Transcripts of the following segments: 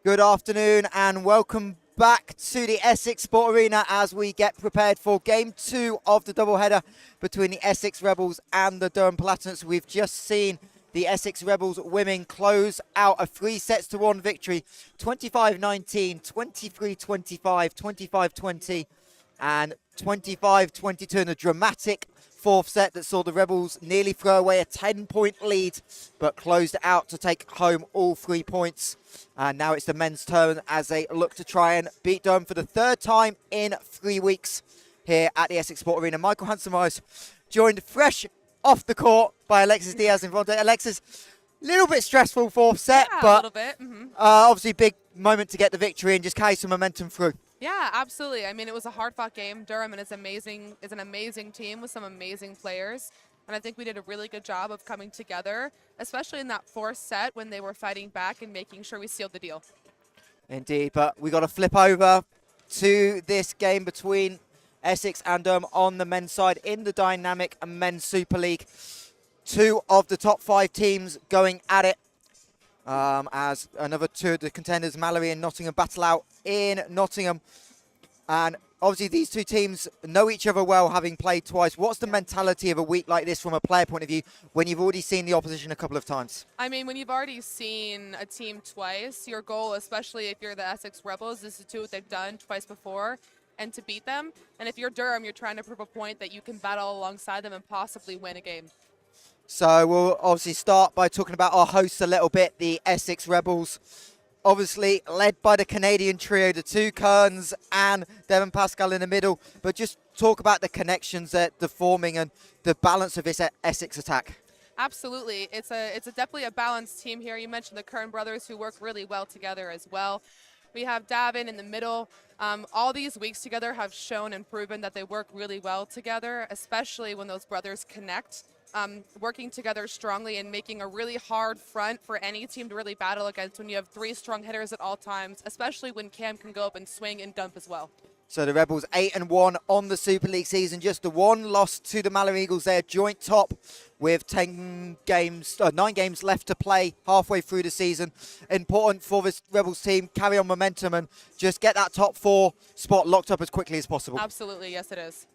Good afternoon and welcome back to the Essex Sport Arena as we get prepared for Game 2 of the doubleheader between the Essex Rebels and the Durham Palatinates. We've just seen the Essex Rebels women close out a 3-1 victory, 25-19, 23-25, 25-20 and 25-22 in a dramatic fourth set that saw the Rebels nearly throw away a 10-point lead, but closed out to take home all 3 points. And now it's the men's turn as they look to try and beat Durham for the third time in 3 weeks here at the Essex Sport Arena. Michael Hansen-Morris joined fresh off the court by Alexis Diaz in front. Alexis, little bit stressful fourth set, yeah, but a little bit. Obviously big moment to get the victory and just carry some momentum through. Yeah, absolutely. I mean, it was a hard-fought game. Durham is an amazing team with some amazing players. And I think we did a really good job of coming together, especially in that fourth set when they were fighting back and making sure we sealed the deal. Indeed, but we got to flip over to this game between Essex and Durham on the men's side in the dynamic Men's Super League. 2 of the top 5 teams going at it. As another 2 of the contenders, Mallory and Nottingham, battle out in Nottingham. And obviously these 2 teams know each other well, having played twice. What's the mentality of a week like this from a player point of view when you've already seen the opposition a couple of times? I mean, when you've already seen a team twice, your goal, especially if you're the Essex Rebels, is to do what they've done twice before and to beat them. And if you're Durham, you're trying to prove a point that you can battle alongside them and possibly win a game. So we'll obviously start by talking about our hosts a little bit, the Essex Rebels. Obviously led by the Canadian trio, the 2 Kearns and Devon Pascal in the middle. But just talk about the connections that they're forming and the balance of this Essex attack. Absolutely. It's definitely a balanced team here. You mentioned the Kern brothers who work really well together as well. We have Davin in the middle. All these weeks together have shown and proven that they work really well together, especially when those brothers connect. Working together strongly and making a really hard front for any team to really battle against when you have 3 strong hitters at all times, especially when Cam can go up and swing and dump as well. So the Rebels 8-1 on the Super League season, just the 1 loss to the Mallory Eagles there, joint top with 9 games left to play halfway through the season. Important for this Rebels team, carry on momentum and just get that top 4 spot locked up as quickly as possible. Absolutely, yes it is.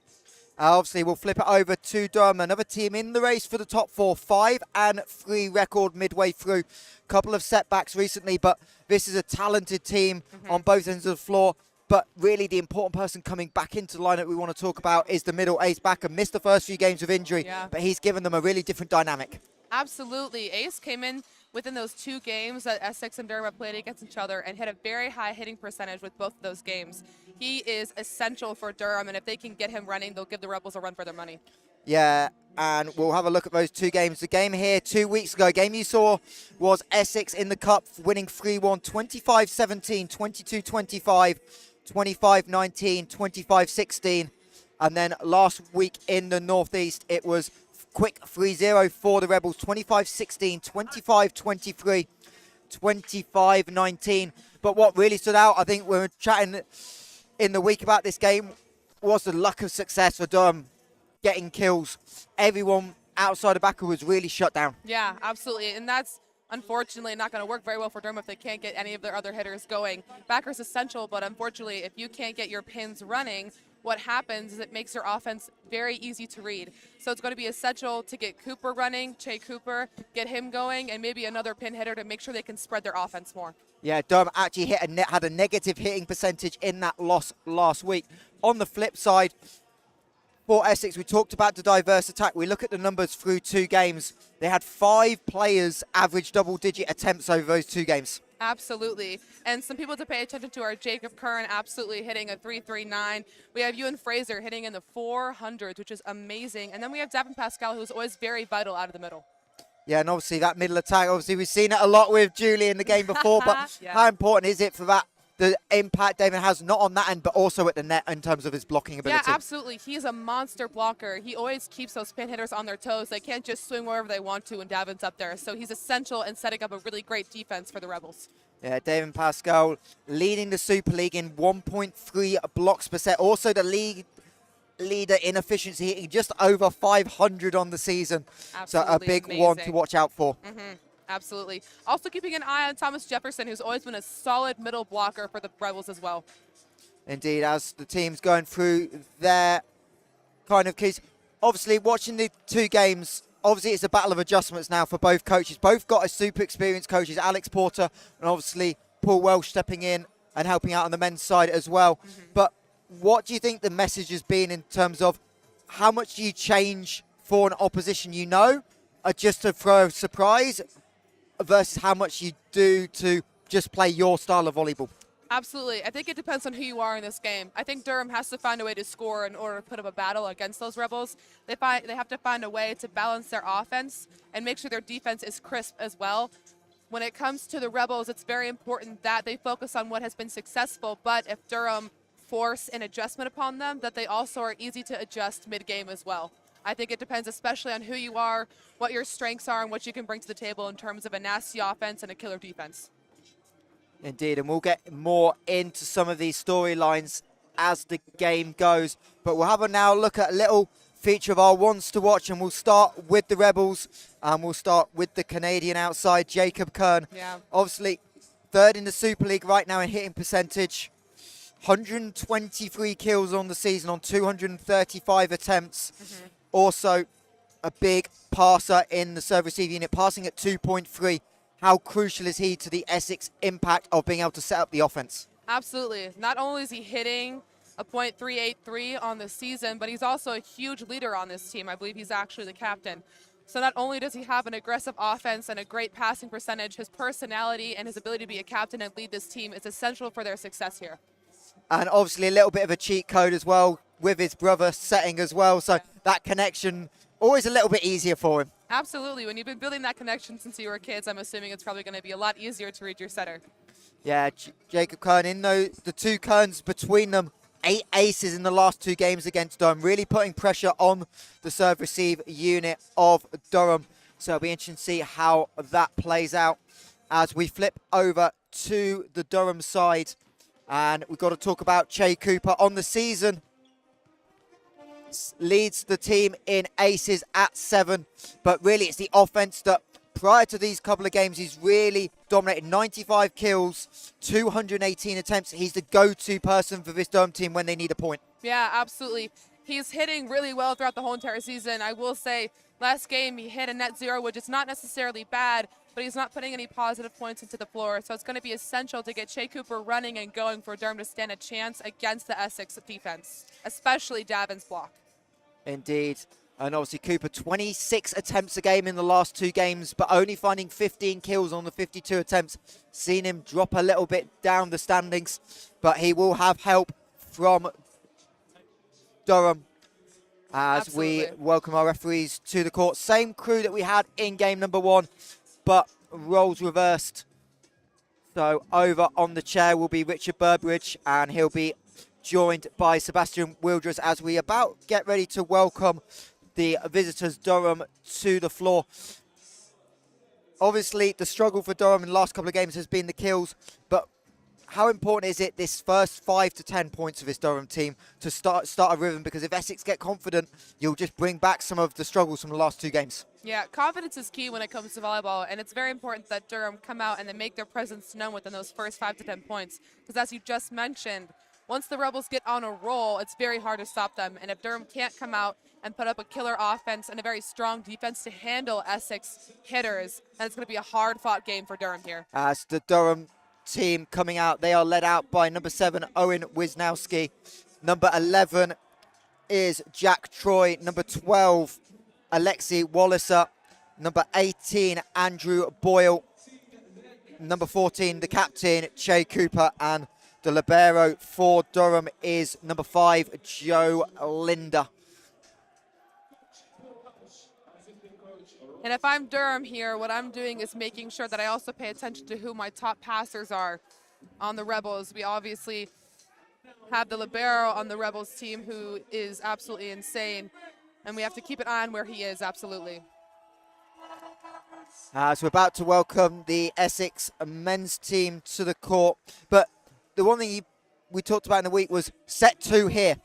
Obviously, we'll flip it over to Durham, another team in the race for the top 4, 5-3 record midway through. Couple of setbacks recently, but this is a talented team on both ends of the floor. But really, the important person coming back into the lineup we want to talk about is the middle Ace Backer. Missed the first few games of injury, but he's given them a really different dynamic. Absolutely. Ace came in within those 2 games that Essex and Durham have played against each other and hit a very high hitting percentage with both of those games. He is essential for Durham, and if they can get him running, they'll give the Rebels a run for their money. Yeah, and we'll have a look at those 2 games. The game here 2 weeks ago, game you saw was Essex in the Cup, winning 3-1, 25-17, 22-25, 25-19, 25-16. And then last week in the Northeast, it was quick 3-0 for the Rebels, 25-16, 25-23, 25-19. But what really stood out, I think we were chatting in the week about this game, was the luck of success for Durham getting kills. Everyone outside of Backer was really shut down. Yeah, absolutely. And that's unfortunately not going to work very well for Durham if they can't get any of their other hitters going. Backer's essential, but unfortunately, if you can't get your pins running, what happens is it makes your offense very easy to read. So it's going to be essential to get Cooper running, Che Cooper, get him going, and maybe another pin hitter to make sure they can spread their offense more. Yeah, Durham actually had a negative hitting percentage in that loss last week. On the flip side, for Essex, we talked about the diverse attack. We look at the numbers through 2 games. They had 5 players average double-digit attempts over those 2 games. Absolutely. And some people to pay attention to are Jacob Kern absolutely hitting a 339. We have Ewan Fraser hitting in the 400s, which is amazing. And then we have Devon Pascal, who's always very vital out of the middle. Yeah, and obviously that middle attack, obviously we've seen it a lot with Julie in the game before, but yeah. How important is it for that, the impact David has not on that end, but also at the net in terms of his blocking ability? Yeah, absolutely. He's a monster blocker. He always keeps those pin hitters on their toes. They can't just swing wherever they want to when Davin's up there. So he's essential in setting up a really great defense for the Rebels. Yeah, David Pascal leading the Super League in 1.3 blocks per set. Also the league leader in efficiency, hitting just over 500 on the season. Absolutely so a big amazing one to watch out for. Absolutely. Also keeping an eye on Thomas Jefferson, who's always been a solid middle blocker for the Rebels as well. Indeed, as the team's going through their kind of keys. Obviously, watching the two games, obviously it's a battle of adjustments now for both coaches. Both got a super experienced coaches, Alex Porter and obviously Paul Welsh stepping in and helping out on the men's side as well. But what do you think the message has been in terms of how much do you change for an opposition you know, just to throw a surprise, versus how much you do to just play your style of volleyball? Absolutely. I think it depends on who you are in this game. I think Durham has to find a way to score in order to put up a battle against those Rebels. They have to find a way to balance their offense and make sure their defense is crisp as well. When it comes to the Rebels, it's very important that they focus on what has been successful, but if Durham force an adjustment upon them, that they also are easy to adjust mid-game as well. I think it depends especially on who you are, what your strengths are, and what you can bring to the table in terms of a nasty offense and a killer defense. Indeed, and we'll get more into some of these storylines as the game goes. But we'll have a now look at a little feature of our ones to watch, and we'll start with the Rebels, and we'll start with the Canadian outside, Jacob Kern. Yeah. Obviously, third in the Super League right now in hitting percentage. 123 kills on the season on 235 attempts. Also, a big passer in the serve-receive unit, passing at 2.3. How crucial is he to the Essex impact of being able to set up the offense? Absolutely. Not only is he hitting a .383 on the season, but he's also a huge leader on this team. I believe he's actually the captain. So not only does he have an aggressive offense and a great passing percentage, his personality and his ability to be a captain and lead this team is essential for their success here. And obviously a little bit of a cheat code as well with his brother setting as well. So that connection, always a little bit easier for him. Absolutely. When you've been building that connection since you were kids, I'm assuming it's probably going to be a lot easier to read your setter. Yeah, Jacob Kern, in the two Kerns between them, 8 aces in the last 2 games against Durham, really putting pressure on the serve-receive unit of Durham. So it'll be interesting to see how that plays out as we flip over to the Durham side. And we've got to talk about Che Cooper on the season. Leads the team in aces at 7, but really it's the offense that prior to these couple of games he's really dominated. 95 kills, 218 attempts. He's the go-to person for this Durham team when they need a point. Yeah, absolutely. He's hitting really well throughout the whole entire season. I will say last game he hit a net 0, which is not necessarily bad, but he's not putting any positive points into the floor. So it's going to be essential to get Che Cooper running and going for Durham to stand a chance against the Essex defense, especially Davin's block. Indeed. And obviously Cooper, 26 attempts a game in the last 2 games, but only finding 15 kills on the 52 attempts. Seen him drop a little bit down the standings, but he will have help from Durham as Absolutely. we welcome our referees to the court. Same crew that we had in game number 1, but roles reversed. So over on the chair will be Richard Burbridge, and he'll be joined by Sebastian Wildress as we about get ready to welcome the visitors Durham to the floor. Obviously, the struggle for Durham in the last couple of games has been the kills, but how important is it this first 5 to 10 points of this Durham team to start a rhythm? Because if Essex get confident, you'll just bring back some of the struggles from the last 2 games. Yeah, confidence is key when it comes to volleyball, and it's very important that Durham come out and they make their presence known within those first 5 to 10 points. Because as you just mentioned, once the Rebels get on a roll, it's very hard to stop them. And if Durham can't come out and put up a killer offense and a very strong defense to handle Essex hitters, then it's going to be a hard-fought game for Durham here. As the Durham team coming out, they are led out by number 7, Owen Wisnowski. Number 11 is Jack Troy. Number 12, Alexi Walliser. Number 18, Andrew Boyle. Number 14, the captain, Che Cooper. And the libero for Durham is number 5, Joe Linder. And if I'm Durham here, what I'm doing is making sure that I also pay attention to who my top passers are on the Rebels. We obviously have the libero on the Rebels team who is absolutely insane, and we have to keep an eye on where he is, absolutely. So we're about to welcome the Essex men's team to the court. But the one thing we talked about in the week was set 2 here.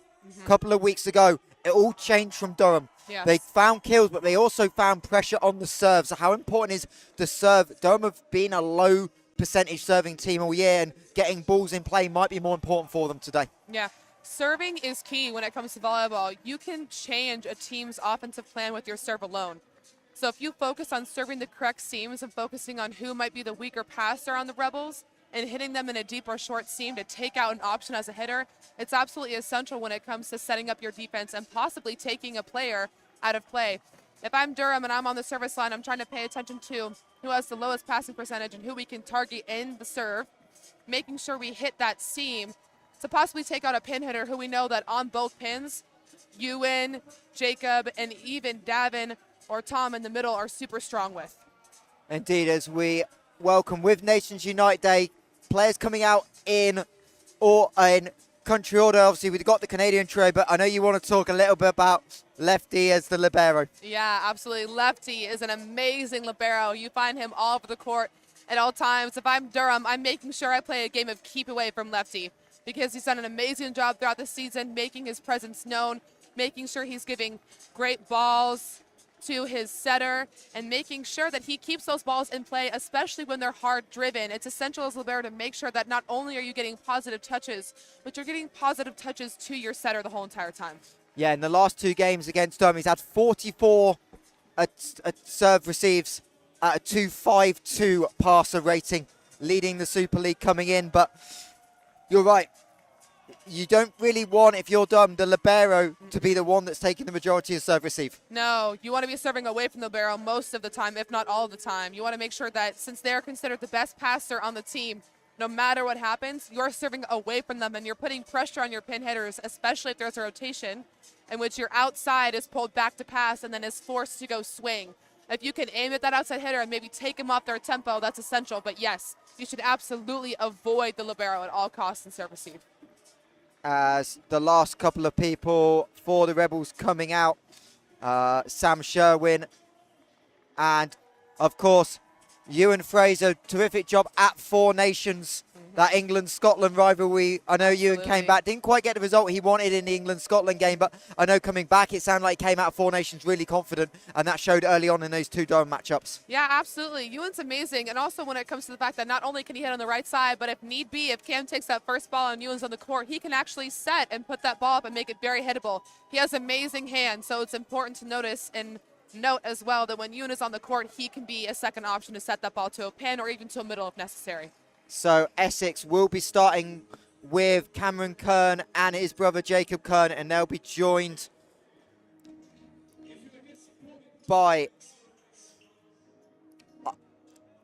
A couple of weeks ago, it all changed from Durham. Yes. They found kills, but they also found pressure on the serve. So how important is the serve? Durham have been a low percentage serving team all year, and getting balls in play might be more important for them today. Yeah. Serving is key when it comes to volleyball. You can change a team's offensive plan with your serve alone. So if you focus on serving the correct seams and focusing on who might be the weaker passer on the Rebels and hitting them in a deep or short seam to take out an option as a hitter, it's absolutely essential when it comes to setting up your defense and possibly taking a player out of play. If I'm Durham and I'm on the service line, I'm trying to pay attention to who has the lowest passing percentage and who we can target in the serve, making sure we hit that seam to possibly take out a pin hitter who we know that on both pins, Ewan, Jacob, and even Davin or Tom in the middle are super strong with. Indeed, as we welcome with Nations Unite Day, players coming out in country order. Obviously, we've got the Canadian trio, but I know you want to talk a little bit about Lefty as the libero. Yeah, absolutely. Lefty is an amazing libero. You find him all over the court at all times. If I'm Durham, I'm making sure I play a game of keep away from Lefty because he's done an amazing job throughout the season, making his presence known, making sure he's giving great balls to his setter and making sure that he keeps those balls in play, especially when they're hard driven. It's essential as libero to make sure that not only are you getting positive touches, but you're getting positive touches to your setter the whole entire time. Yeah, in the last 2 games against Durham, he's had 44 serve receives at a 2.52 passer rating, leading the Super League coming in. But you're right. You don't really want, if you're Durham, the libero to be the one that's taking the majority of serve receive. No, you want to be serving away from the libero most of the time, if not all the time. You want to make sure that since they're considered the best passer on the team, no matter what happens, you're serving away from them and you're putting pressure on your pin hitters, especially if there's a rotation in which your outside is pulled back to pass and then is forced to go swing. If you can aim at that outside hitter and maybe take them off their tempo, that's essential. But yes, you should absolutely avoid the libero at all costs in serve receive. As the last couple of people for the Rebels coming out, Sam Sherwin and, of course, Ewan Fraser, terrific job at Four Nations, that England-Scotland rivalry. I know Ewan came back, didn't quite get the result he wanted in the England-Scotland game, but I know coming back it sounded like he came out of Four Nations really confident, and that showed early on in those 2 Durham matchups. Yeah, absolutely. Ewan's amazing, and also when it comes to the fact that not only can he hit on the right side, but if need be, if Cam takes that first ball and Ewan's on the court, he can actually set and put that ball up and make it very hittable. He has amazing hands, so it's important to notice and note as well that when Ewan is on the court, he can be a second option to set that ball to a pin or even to a middle if necessary. So Essex will be starting with Cameron Kern and his brother Jacob Kern, and they'll be joined by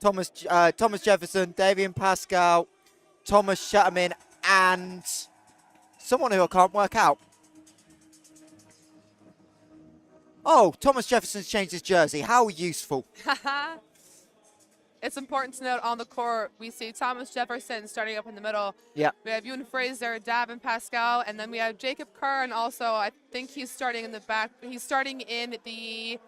Thomas Jefferson, Davian Pascal, Thomas Shatterman, and someone who I can't work out. Oh, Thomas Jefferson's changed his jersey. How useful. It's important to note on the court, we see Thomas Jefferson starting up in the middle. Yeah. We have Ewan Fraser, Davin Pascal, and then we have Jacob Kern also. I think he's starting in the back. He's starting in the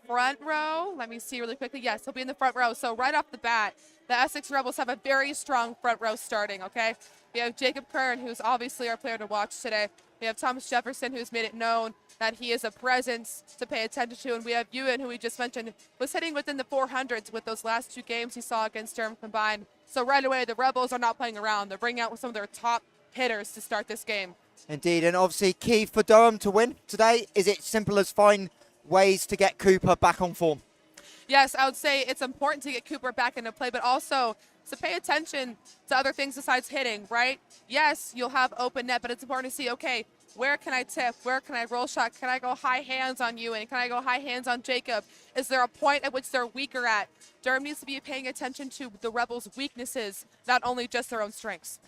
front row. Let me see really quickly. Yes, he'll be in the front row. So right off the bat, the Essex Rebels have a very strong front row starting, okay? We have Jacob Kern, who's obviously our player to watch today. We have Thomas Jefferson, who's made it known that he is a presence to pay attention to. And we have Ewan, who we just mentioned, was hitting within the 400s with those last 2 games he saw against Durham combined. So right away, the Rebels are not playing around. They're bringing out some of their top hitters to start this game. Indeed, and obviously key for Durham to win today. Is it simple as find ways to get Cooper back on form? Yes, I would say it's important to get Cooper back into play, but also to pay attention to other things besides hitting, right? Yes, you'll have open net, but it's important to see, okay, where can I tip? Where can I roll shot? Can I go high hands on Ewan? Can I go high hands on Jacob? Is there a point at which they're weaker at? Durham needs to be paying attention to the Rebels' weaknesses, not only just their own strengths.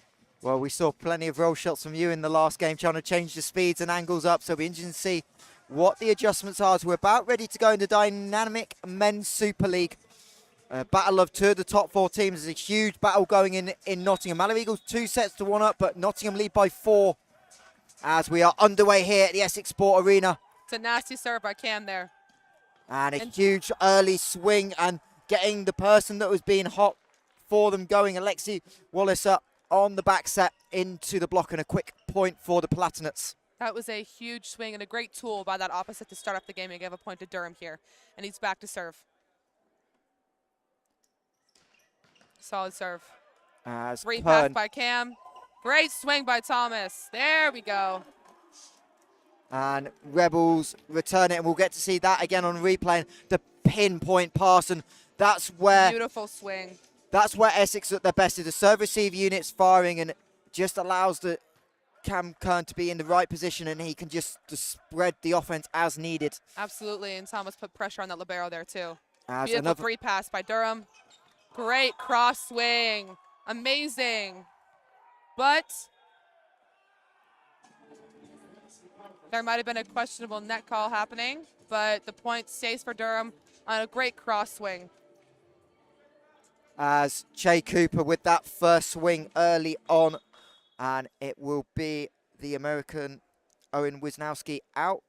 Well, we saw plenty of roll shots from you in the last game, trying to change the speeds and angles up, so it'll be interesting to see what the adjustments are. So we're about ready to go into dynamic men's Super League. Battle of 2 of the top 4 teams. There's a huge battle going in Nottingham. Mallow Eagles 2 sets to 1 up, but Nottingham lead by 4 as we are underway here at the Essex Sport Arena. It's a nasty serve by Cam there. And a huge early swing and getting the person that was being hot for them going. Alexi Wallace up on the back set into the block, and a quick point for the Palatinates. That was a huge swing and a great tool by that opposite to start off the game and give a point to Durham here. And he's back to serve. Solid serve. As Great pass Kern by Cam. Great swing by Thomas. There we go. and Rebels return it, and we'll get to see that again on replay. The pinpoint pass, and that's where Beautiful swing. that's where Essex at their best, is the serve receive units firing, and it just allows the Cam Kern to be in the right position, and he can just spread the offense as needed. Absolutely, and Thomas put pressure on that libero there too. As Beautiful another free pass by Durham. Great cross swing. Amazing. But there might have been a questionable net call happening, but the point stays for Durham on a great cross swing. as Che Cooper with that first swing early on, and it will be the American Owen Wisnowski out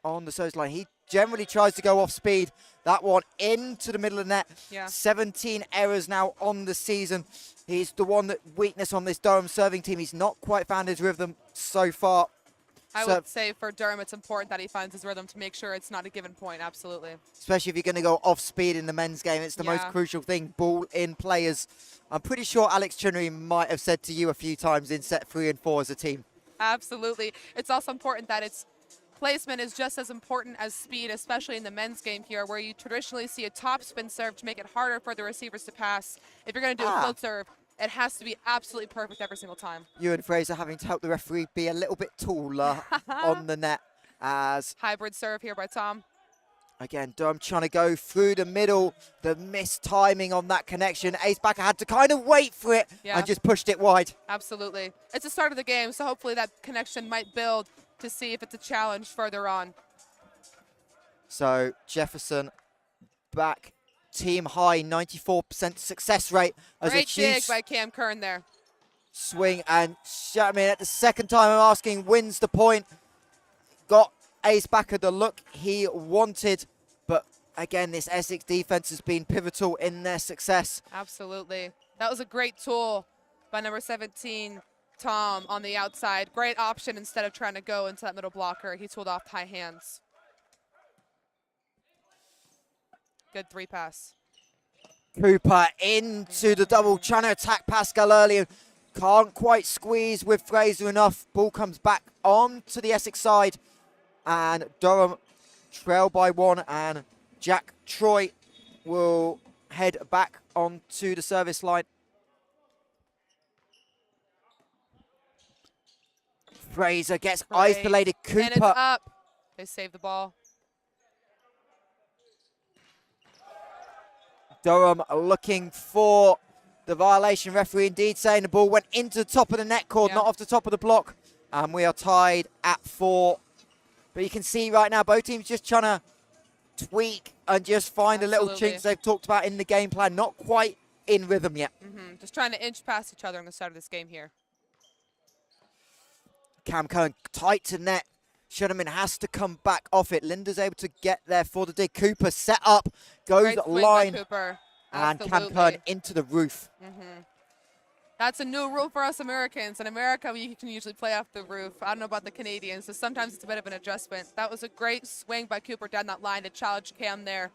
on the service line. He generally tries to go off speed. That one into the middle of the net. Yeah. 17 errors now on the season. He's the one that weakness on this Durham serving team. He's not quite found his rhythm so far. I would say for Durham, it's important that he finds his rhythm to make sure it's not a given point. Absolutely. Especially if you're going to go off speed in the men's game. It's the most crucial thing. Ball in players. I'm pretty sure Alex Chinnery might have said to you a few times in set 3 and 4 as a team. Absolutely. It's also important that its placement is just as important as speed, especially in the men's game here, where you traditionally see a top spin serve to make it harder for the receivers to pass. If you're going to do a float serve, it has to be absolutely perfect every single time. Ewan Fraser having to help the referee be a little bit taller on the net, as hybrid serve here by Tom. Again, Durham trying to go through the middle. The missed timing on that connection. Ace Backer had to kind of wait for it and just pushed it wide. Absolutely. It's the start of the game, so hopefully that connection might build to see if it's a challenge further on. So Jefferson back. Team high, 94% success rate. As Great a huge dig by Cam Kern there. Swing, and Shatman at the second time I'm asking wins the point. Got Ace Backer the look he wanted, but again, this Essex defense has been pivotal in their success. Absolutely. That was a great tool by number 17, Tom, on the outside. Great option instead of trying to go into that middle blocker. He tooled off high hands. Good three pass. Cooper into the double, trying to attack Pascal early, and can't quite squeeze with Fraser enough. Ball comes back on to the Essex side, and Durham trail by 1, and Jack Troy will head back onto the service line. Fraser gets isolated. Cooper. And it's up. They save the ball. Durham looking for the violation. Referee indeed saying the ball went into the top of the net cord, not off the top of the block. And we are tied at 4. But you can see right now both teams just trying to tweak and just find a little chinks they've talked about in the game plan. Not quite in rhythm yet. Just trying to inch past each other on the start of this game here. Cam Kern tight to net. Shunaman has to come back off it. Linda's able to get there for the dig. Cooper set up, goes line, Cooper. and Cam Kern into the roof. That's a new rule for us Americans. In America, you can usually play off the roof. I don't know about the Canadians, so sometimes it's a bit of an adjustment. That was a great swing by Cooper down that line to challenge Cam there.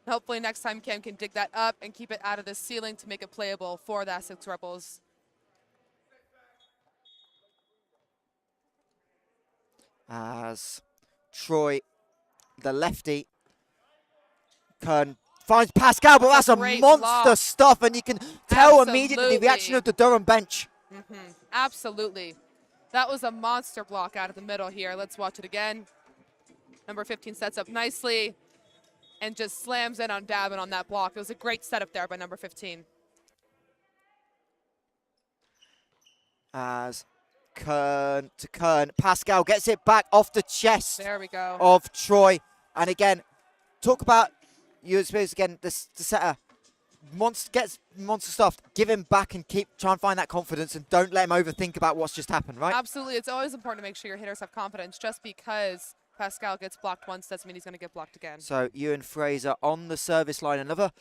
Hopefully next time Cam can dig that up and keep it out of the ceiling to make it playable for the Essex Rebels. As Troy, the lefty, Kern finds Pascal, but that's a monster stuff, and you can tell immediately the reaction of the Durham bench. Absolutely. That was a monster block out of the middle here. Let's watch it again. Number 15 sets up nicely and just slams in on Davin on that block. It was a great setup there by number 15. As Kern to Kern. Pascal gets it back off the chest there we go. of Troy. And again, talk about your experience again, the setter. Gets monster stuff. Give him back and try and find that confidence, and don't let him overthink about what's just happened, right? Absolutely. It's always important to make sure your hitters have confidence. Just because Pascal gets blocked once doesn't mean he's going to get blocked again. So Ewan Fraser on the service line. Another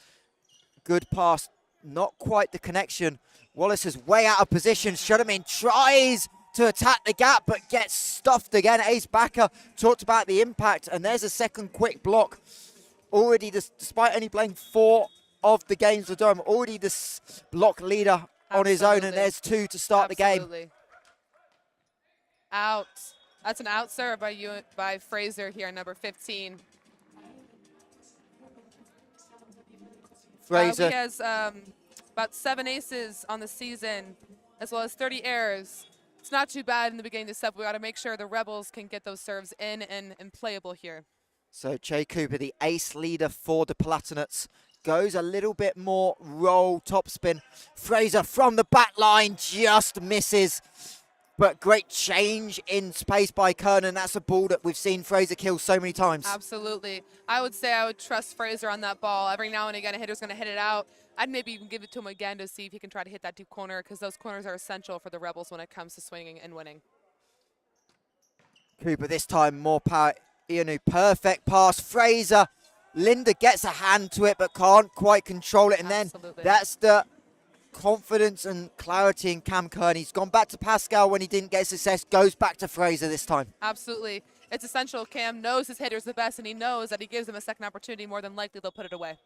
good pass. Not quite the connection. Wallace is way out of position. Shunaman tries to attack the gap, but gets stuffed again. Ace Backer talked about the impact, and there's a second quick block. Already, despite only playing 4 of the games for Durham, already this block leader on his own, and there's 2 to start the game. Out. That's an out serve by Fraser here, number 15. Fraser. He has about 7 aces on the season, as well as 30 errors. It's not too bad in the beginning of the set. We got to make sure the Rebels can get those serves in and playable here. So Jay Cooper, the ace leader for the Palatinates, goes a little bit more roll topspin. Fraser from the back line just misses. But great change in space by Kern, and that's a ball that we've seen Fraser kill so many times. Absolutely. I would say I would trust Fraser on that ball. Every now and again, a hitter's going to hit it out. I'd maybe even give it to him again to see if he can try to hit that deep corner, because those corners are essential for the Rebels when it comes to swinging and winning. Cooper this time, more power. Ianu, perfect pass. Fraser, Linda gets a hand to it, but can't quite control it. And Absolutely. Then that's the confidence and clarity in Cam Kern. He's gone back to Pascal when he didn't get success, goes back to Fraser this time. Absolutely. It's essential. Cam knows his hitter's the best, and he knows that he gives him a second opportunity, more than likely they'll put it away.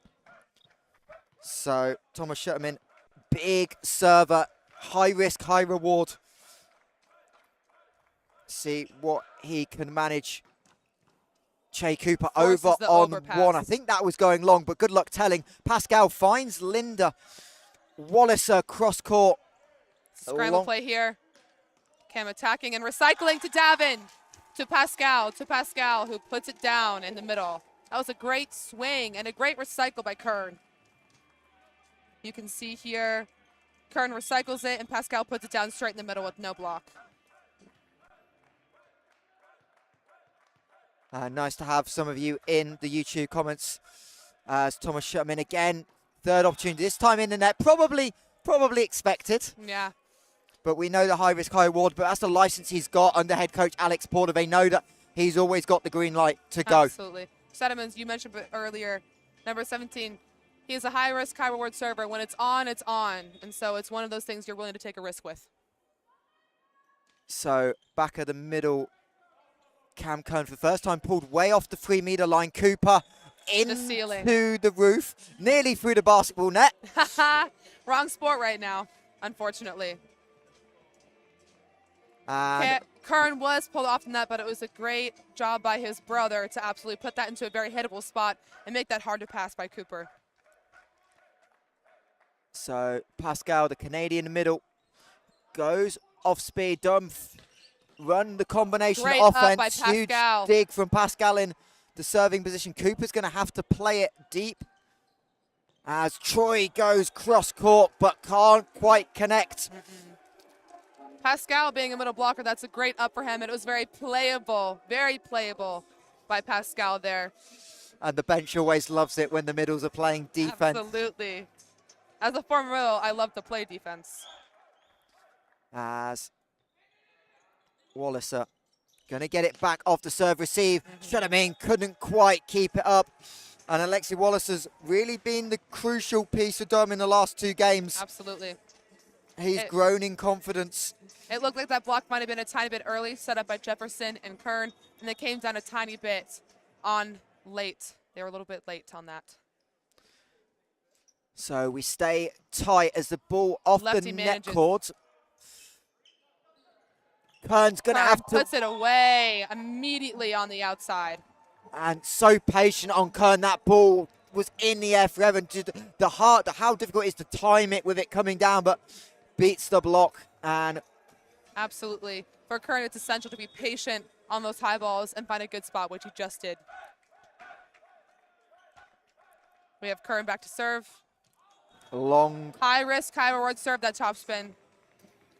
So Thomas Schutterman, big server, high risk, high reward. See what he can manage. Jay Cooper over on overpass. 1. I think that was going long, but good luck telling. Pascal finds Linda. Walliser cross court. Scramble play here. Cam attacking and recycling to Davin. To Pascal, who puts it down in the middle. That was a great swing and a great recycle by Kern. You can see here, Kern recycles it, and Pascal puts it down straight in the middle with no block. Nice to have some of you in the YouTube comments. As Thomas Schutterman again, third opportunity, this time in the net. Probably expected. Yeah. But we know the high risk, high reward, but that's the license he's got under head coach Alex Porter. They know that he's always got the green light to go. Absolutely. Sediments, you mentioned earlier, number 17, he is a high risk, high reward server. When it's on, it's on. And so it's one of those things you're willing to take a risk with. So back at the middle, Cam Kern for the first time pulled way off the 3-meter line. Cooper into the roof, nearly through the basketball net. Wrong sport right now, unfortunately. And Kern was pulled off the net, but it was a great job by his brother to absolutely put that into a very hittable spot and make that hard to pass by Cooper. So Pascal, the Canadian in the middle, goes off speed. Durham run the combination Great offense. Huge dig from Pascal in the serving position. Cooper's going to have to play it deep as Troy goes cross court but can't quite connect. Pascal being a middle blocker, that's a great up for him. And it was very playable by Pascal there. And the bench always loves it when the middles are playing defense. Absolutely. As a former middle, I love to play defense. As Walliser going to get it back off the serve receive. Schutterman couldn't quite keep it up. And Alexi Walliser's really been the crucial piece of Durham in the last 2 games. Absolutely. He's grown in confidence. It looked like that block might have been a tiny bit early, set up by Jefferson and Kern, and they came down a tiny bit on late. They were a little bit late on that. So we stay tight as the ball off the net cord. Kern's going to have to... puts it away immediately on the outside. And so patient on Kern. That ball was in the air forever. How difficult it is to time it with it coming down, but beats the block. And absolutely. For Kern, it's essential to be patient on those high balls and find a good spot, which he just did. We have Kern back to serve. Long. High risk, high reward serve, that top spin.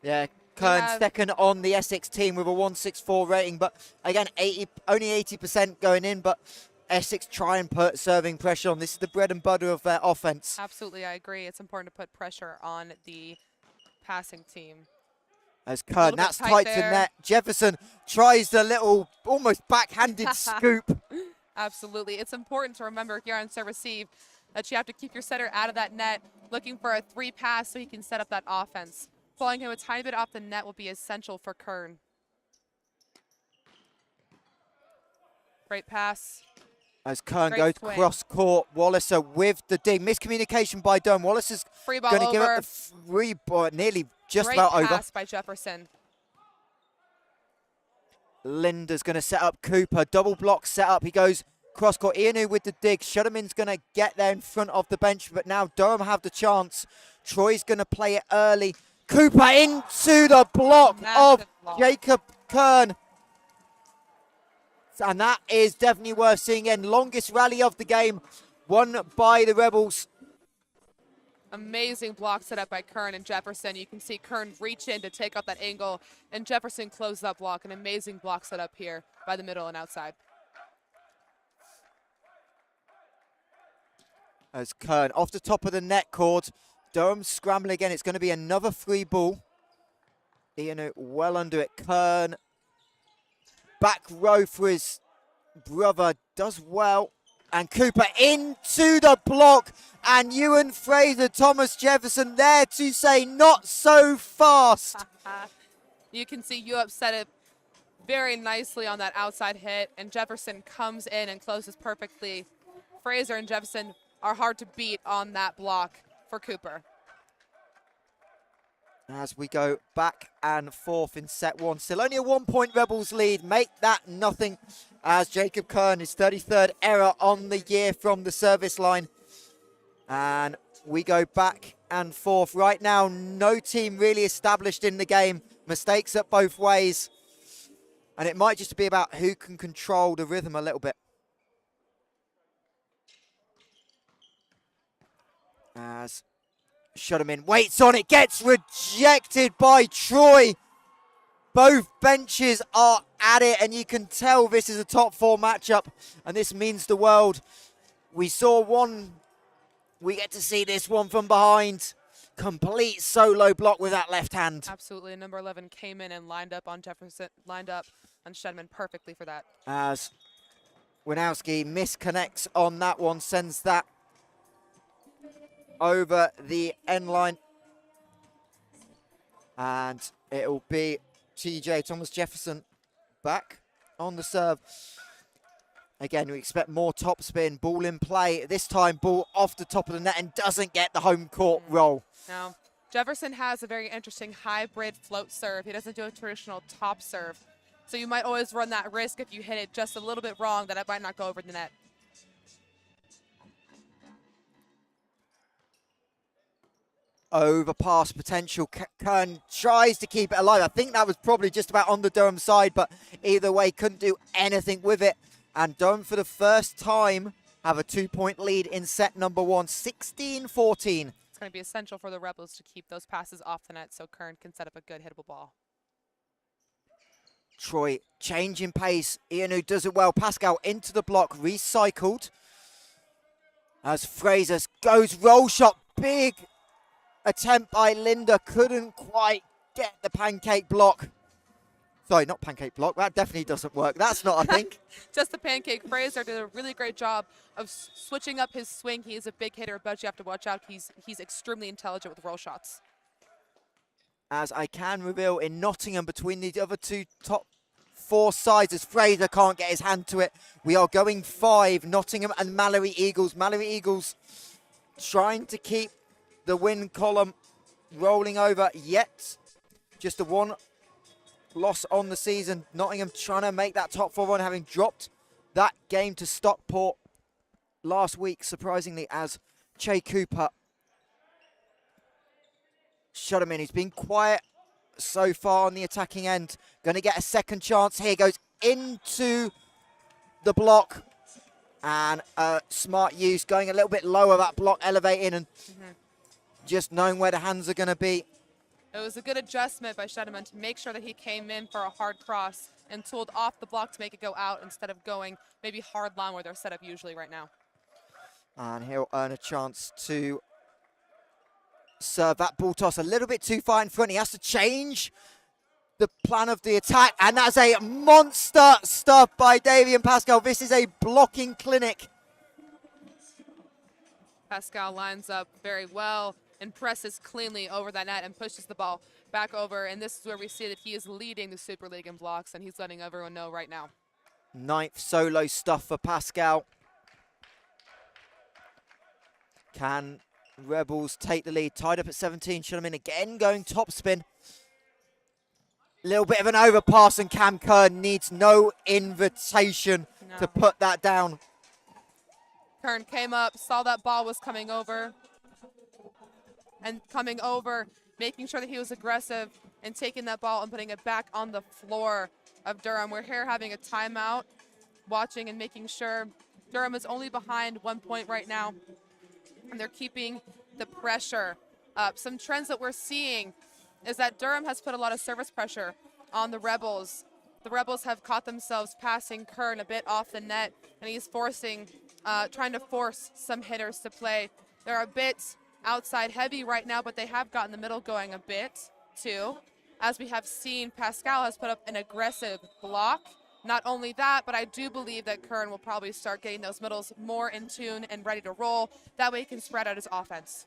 Yeah, Kern second on the Essex team with a 164 rating, but again, only 80% going in, but Essex try and put serving pressure on. This is the bread and butter of their offense. Absolutely, I agree. It's important to put pressure on the passing team. As Kern, that's tight to net. Jefferson tries the little, almost backhanded scoop. Absolutely. It's important to remember here on serve receive that you have to keep your setter out of that net, looking for a 3 pass so he can set up that offense. Pulling him a tiny bit off the net will be essential for Kern. Great pass. As Kern Great goes swing. cross court, Wallacer with the dig. Miscommunication by Durham. Wallace is Free ball going to give up over. the free ball, nearly just Great about over. pass by Jefferson. Linda's going to set up Cooper. Double block set up. He goes cross court. Ianu with the dig. Shutterman's going to get there in front of the bench, but now Durham have the chance. Troy's going to play it early. Cooper into the block Massive of block. Jacob Kern. And that is definitely worth seeing again. Longest rally of the game, won by the Rebels. Amazing block set up by Kern and Jefferson. You can see Kern reach in to take out that angle, and Jefferson closed that block. An amazing block set up here by the middle and outside. As Kern off the top of the net cord. Durham scrambling again. It's going to be another free ball. Ian well under it. Kern back row for his brother. Does well. And Cooper into the block. And Ewan Fraser, Thomas Jefferson there to say not so fast. You can see you upset it very nicely on that outside hit. And Jefferson comes in and closes perfectly. Fraser and Jefferson are hard to beat on that block for Cooper. As we go back and forth in set one. Still only a 1 point Rebels lead. Make that nothing as Jacob Kern, his 33rd error on the year from the service line. And we go back and forth. Right now, no team really established in the game. Mistakes up both ways. And it might just be about who can control the rhythm a little bit. As Shutterman waits on it, gets rejected by Troy. Both benches are at it, and you can tell this is a top four matchup, and this means the world. We saw one, we get to see this one from behind. Complete solo block with that left hand. Absolutely. Number 11 came in and lined up on Jefferson, lined up on Shedman perfectly for that. As Winowski misconnects on that one, sends that over the end line. And it'll be TJ, Thomas Jefferson, back on the serve. Again, we expect more topspin, ball in play. This time, ball off the top of the net and doesn't get the home court roll. Now, Jefferson has a very interesting hybrid float serve. He doesn't do a traditional top serve. So you might always run that risk if you hit it just a little bit wrong that it might not go over the net. Overpass potential. Kern tries to keep it alive. I think that was probably just about on the Durham side, but either way, couldn't do anything with it. And Durham, for the first time, have a 2 point lead in set number one, 16-14. It's going to be essential for the Rebels to keep those passes off the net so Kern can set up a good hittable ball. Troy changing pace. Ianu does it well. Pascal into the block, recycled. As Fraser goes roll shot, big attempt by Linda, couldn't quite get the pancake block. Sorry, not pancake block. That definitely doesn't work. That's not a thing. Just the pancake. Fraser did a really great job of switching up his swing. He is a big hitter, but you have to watch out. He's extremely intelligent with roll shots. As I can reveal in Nottingham between the other two top four sides, as Fraser can't get his hand to it. We are going 5, Nottingham and Mallory Eagles. Mallory Eagles trying to keep the win column rolling over, yet just a 1 loss on the season. Nottingham trying to make that top 4 run, having dropped that game to Stockport last week, surprisingly, as Che Cooper shut him in. He's been quiet so far on the attacking end. Going to get a second chance here. Goes into the block. And smart use, going a little bit lower, that block elevating and just knowing where the hands are going to be. It was a good adjustment by Shedeman to make sure that he came in for a hard cross and tooled off the block to make it go out instead of going maybe hard line where they're set up usually right now. And he'll earn a chance to serve that ball toss a little bit too far in front. He has to change the plan of the attack, and that's a monster stuff by Davian Pascal. This is a blocking clinic. Pascal lines up very well. and presses cleanly over that net and pushes the ball back over. And this is where we see that he is leading the Super League in blocks, and he's letting everyone know right now. 9th solo stuff for Pascal. Can Rebels take the lead? Tied up at 17. Shunamin again going top spin. Little bit of an overpass, and Cam Kern needs no invitation to put that down. Kern came up, saw that ball was coming over, making sure that he was aggressive and taking that ball and putting it back on the floor of Durham. We're here having a timeout, watching and making sure Durham is only behind 1 point right now, and they're keeping the pressure up. Some trends that we're seeing is that Durham has put a lot of service pressure on the Rebels. The Rebels have caught themselves passing Kern a bit off the net, and he's trying to force some hitters to play. They're a bit outside heavy right now, but they have gotten the middle going a bit too. As we have seen, Pascal has put up an aggressive block. Not only that, but I do believe that Kern will probably start getting those middles more in tune and ready to roll. That way he can spread out his offense.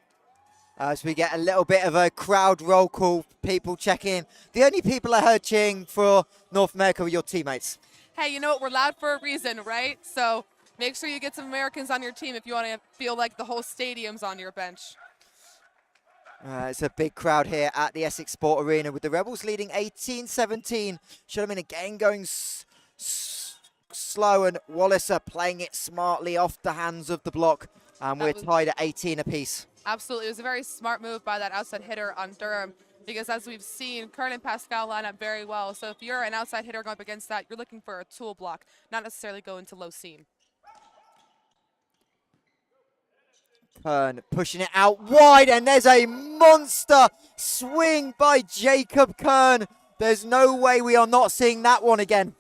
As we get a little bit of a crowd roll call, people check in. The only people I heard cheering for North America were your teammates. Hey, you know what? We're loud for a reason, right? So make sure you get some Americans on your team if you want to feel like the whole stadium's on your bench. It's a big crowd here at the Essex Sport Arena with the Rebels leading 18-17. Shunamin again going slow, and Wallace are playing it smartly off the hands of the block. And we're tied at 18 apiece. Absolutely. It was a very smart move by that outside hitter on Durham, because as we've seen, Kern and Pascal line up very well. So if you're an outside hitter going up against that, you're looking for a tool block, not necessarily go into low seam. Kern pushing it out wide, and there's a monster swing by Jacob Kern. There's no way we are not seeing that one again.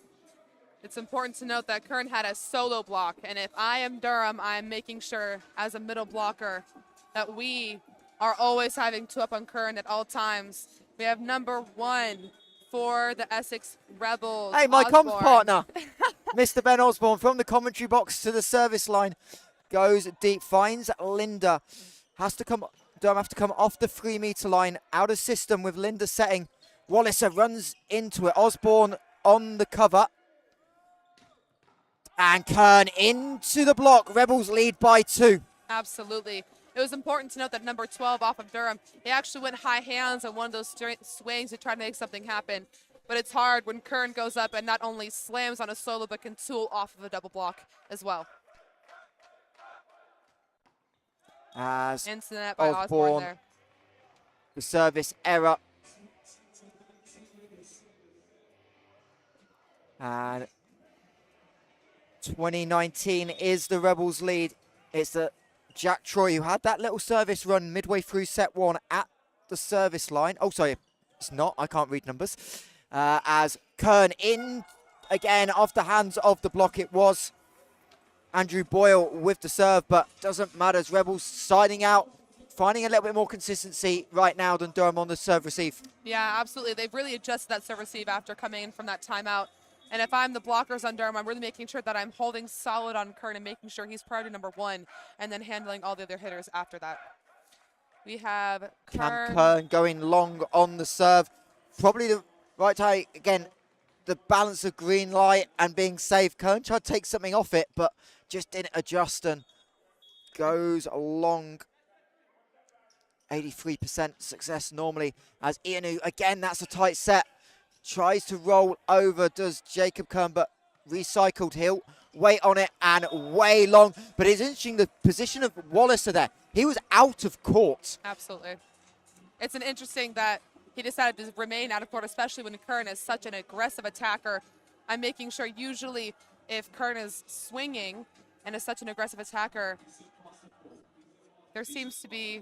It's important to note that Kern had a solo block, and if I am Durham, I am making sure as a middle blocker that we are always having two up on Kern at all times. We have number 1 for the Essex Rebels. Hey, my Osborne. comms partner, Mr. Ben Osborne, from the commentary box to the service line, goes deep, finds Linda. Durham have to come off the 3-meter line, out of system with Linda setting. Wallace runs into it. Osborne on the cover. And Kern into the block. Rebels lead by 2. Absolutely. It was important to note that number 12 off of Durham, he actually went high hands on one of those swings to try to make something happen. But it's hard when Kern goes up and not only slams on a solo, but can tool off of a double block as well. As into the net by Osborne there. The service error. And 2019 is the Rebels lead. It's the Jack Troy who had that little service run midway through set 1 at the service line. Oh, sorry, it's not. I can't read numbers. As Kern in again off the hands of the block. It was Andrew Boyle with the serve, but doesn't matter as Rebels siding out, finding a little bit more consistency right now than Durham on the serve receive. Yeah, absolutely. They've really adjusted that serve receive after coming in from that timeout. And if I'm the blockers on Durham, I'm really making sure that I'm holding solid on Kern and making sure he's priority number 1 and then handling all the other hitters after that. We have Kern going long on the serve. Probably the right time. Again, the balance of green light and being safe. Kern tried to take something off it, but just didn't adjust and goes long. 83% success normally as Ianu, again, that's a tight set. Tries to roll over, does Jacob Kern, but recycled. He'll wait on it and way long. But it's interesting, the position of Wallace there. He was out of court. Absolutely. It's an interesting that he decided to remain out of court, especially when Kern is such an aggressive attacker. I'm making sure usually if Kern is swinging and is such an aggressive attacker, there seems to be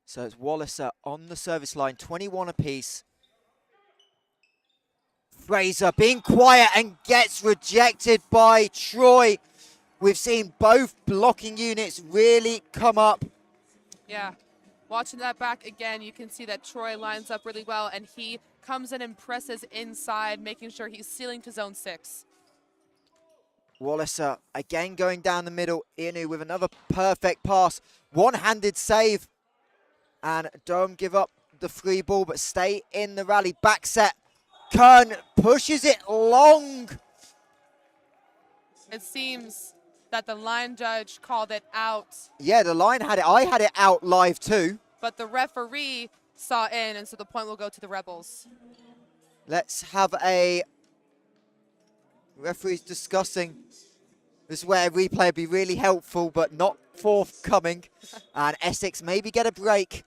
So it's Wallace on the service line, 21 apiece. Fraser being quiet and gets rejected by Troy. We've seen both blocking units really come up. Yeah, watching that back again, you can see that Troy lines up really well, and he comes in and presses inside, making sure he's sealing to zone 6. Walliser again going down the middle. Inu with another perfect pass. One-handed save. And Durham give up the free ball, but stay in the rally. Back set. Kern pushes it long. It seems that the line judge called it out. Yeah, the line had it. I had it out live too. But the referee saw in, and so the point will go to the Rebels. Let's have a referees discussing. This is where a replay would be really helpful, but not forthcoming. And Essex maybe get a break.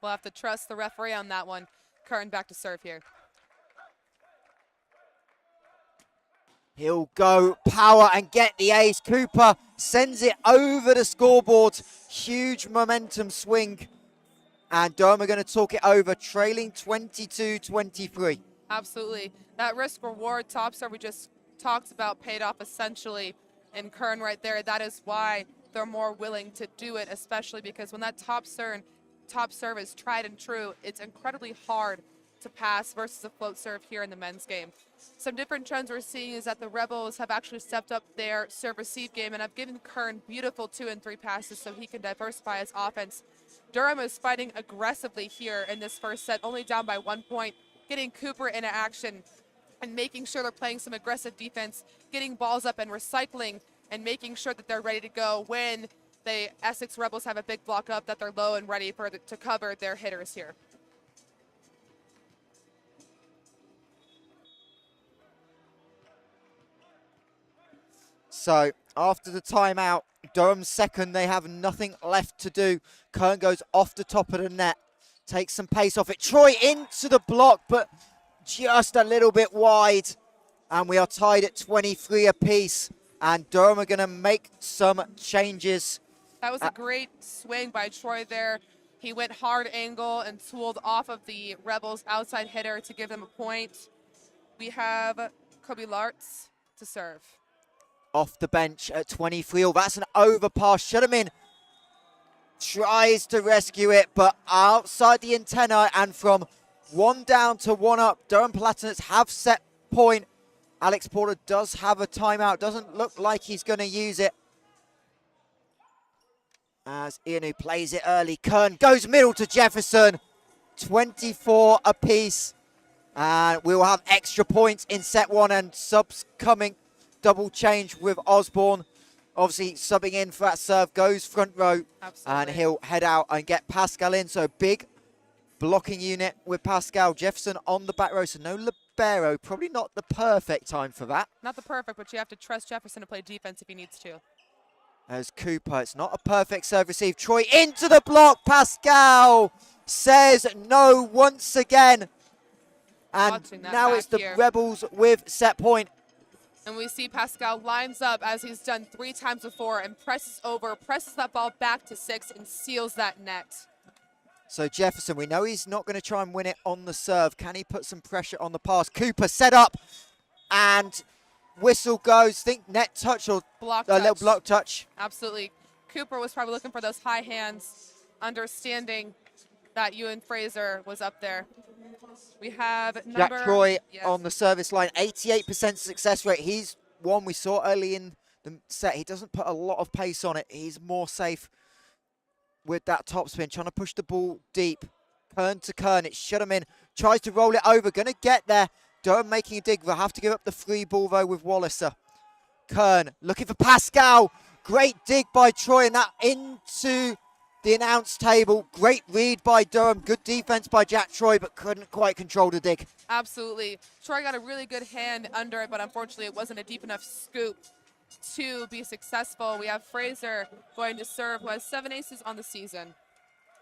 We'll have to trust the referee on that one. Curran back to serve here. He'll go power and get the ace. Cooper sends it over the scoreboard. Huge momentum swing. And Durham are going to talk it over, trailing 22-23. Absolutely. That risk reward top serve we just talked about paid off essentially in Kern right there. That is why they're more willing to do it, especially because when that top serve is tried and true, it's incredibly hard to pass versus a float serve here in the men's game. Some different trends we're seeing is that the Rebels have actually stepped up their serve-receive game and have given Kern beautiful 2 and 3 passes so he can diversify his offense. Durham is fighting aggressively here in this first set, only down by 1 point, getting Cooper into action and making sure they're playing some aggressive defense, getting balls up and recycling and making sure that they're ready to go when the Essex Rebels have a big block up, that they're low and ready to cover their hitters here. So after the timeout, Durham's second, they have nothing left to do. Kern goes off the top of the net, takes some pace off it. Troy into the block, but just a little bit wide. And we are tied at 23 apiece. And Durham are going to make some changes. That was a great swing by Troy there. He went hard angle and tooled off of the Rebels' outside hitter to give them a point. We have Kobe Lartz to serve. Off the bench at 23. Oh, that's an overpass. Should have been. Tries to rescue it, but outside the antenna and from 1 down to 1 up, Durham Palatinates have set point. Alex Porter does have a timeout. Doesn't look like he's going to use it. As Ianu plays it early. Kern goes middle to Jefferson. 24 apiece. And we will have extra points in set 1 and subs coming. Double change with Osborne. Obviously subbing in for that serve. Goes front row. Absolutely. And he'll head out and get Pascal in. So big blocking unit with Pascal. Jefferson on the back row. So no libero. Probably not the perfect time for that. Not the perfect, but you have to trust Jefferson to play defense if he needs to. As Cooper, it's not a perfect serve receive. Troy into the block. Pascal says no once again. And now it's the Rebels with set point. And we see Pascal lines up as he's done 3 times before and presses over, presses that ball back to 6 and seals that net. So Jefferson, we know he's not going to try and win it on the serve. Can he put some pressure on the pass? Cooper set up and whistle goes. Think net touch or a little block touch. Absolutely. Cooper was probably looking for those high hands, understanding that Ewan Fraser was up there. We have Jack Troy on the service line, 88% success rate. He's one we saw early in the set. He doesn't put a lot of pace on it. He's more safe with that topspin, trying to push the ball deep. Kern to Kern, it should have been. Tries to roll it over, going to get there. Durham making a dig. They'll have to give up the free ball though with Walliser. Kern looking for Pascal. Great dig by Troy and that into the announce table. Great read by Durham. Good defense by Jack Troy, but couldn't quite control the dig. Absolutely. Troy got a really good hand under it, but unfortunately it wasn't a deep enough scoop to be successful. We have Fraser going to serve, who has 7 aces on the season.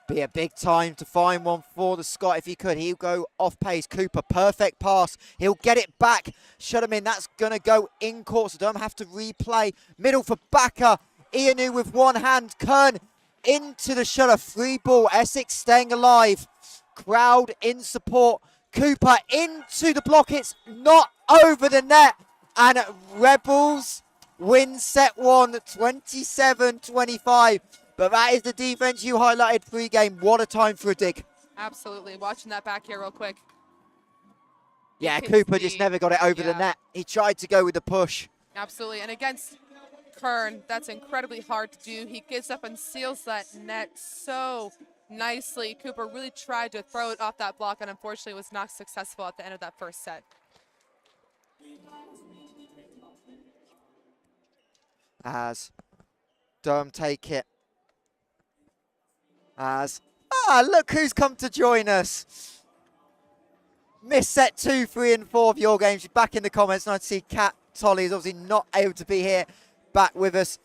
Be a big time to find one for the Scot if he could. He'll go off pace. Cooper, perfect pass. He'll get it back. Shut him in. That's going to go in court, so don't have to replay. Middle for Bakker. Ianu with one hand. Kern into the shutter. Free ball. Essex staying alive. Crowd in support. Cooper into the block. It's not over the net. And Rebels win set 1, 27-25. But that is the defense you highlighted pre-game. What a time for a dig. Absolutely. Watching that back here real quick. Yeah, Cooper just never got it over the net. He tried to go with the push. Absolutely. And against Kern, that's incredibly hard to do. He gets up and seals that net so nicely. Cooper really tried to throw it off that block and unfortunately was not successful at the end of that first set. As Durham take it. As, look who's come to join us. Missed set 2, 3, and 4 of your games. She's back in the comments. Nice to see Kat Tolley is obviously not able to be here, back with us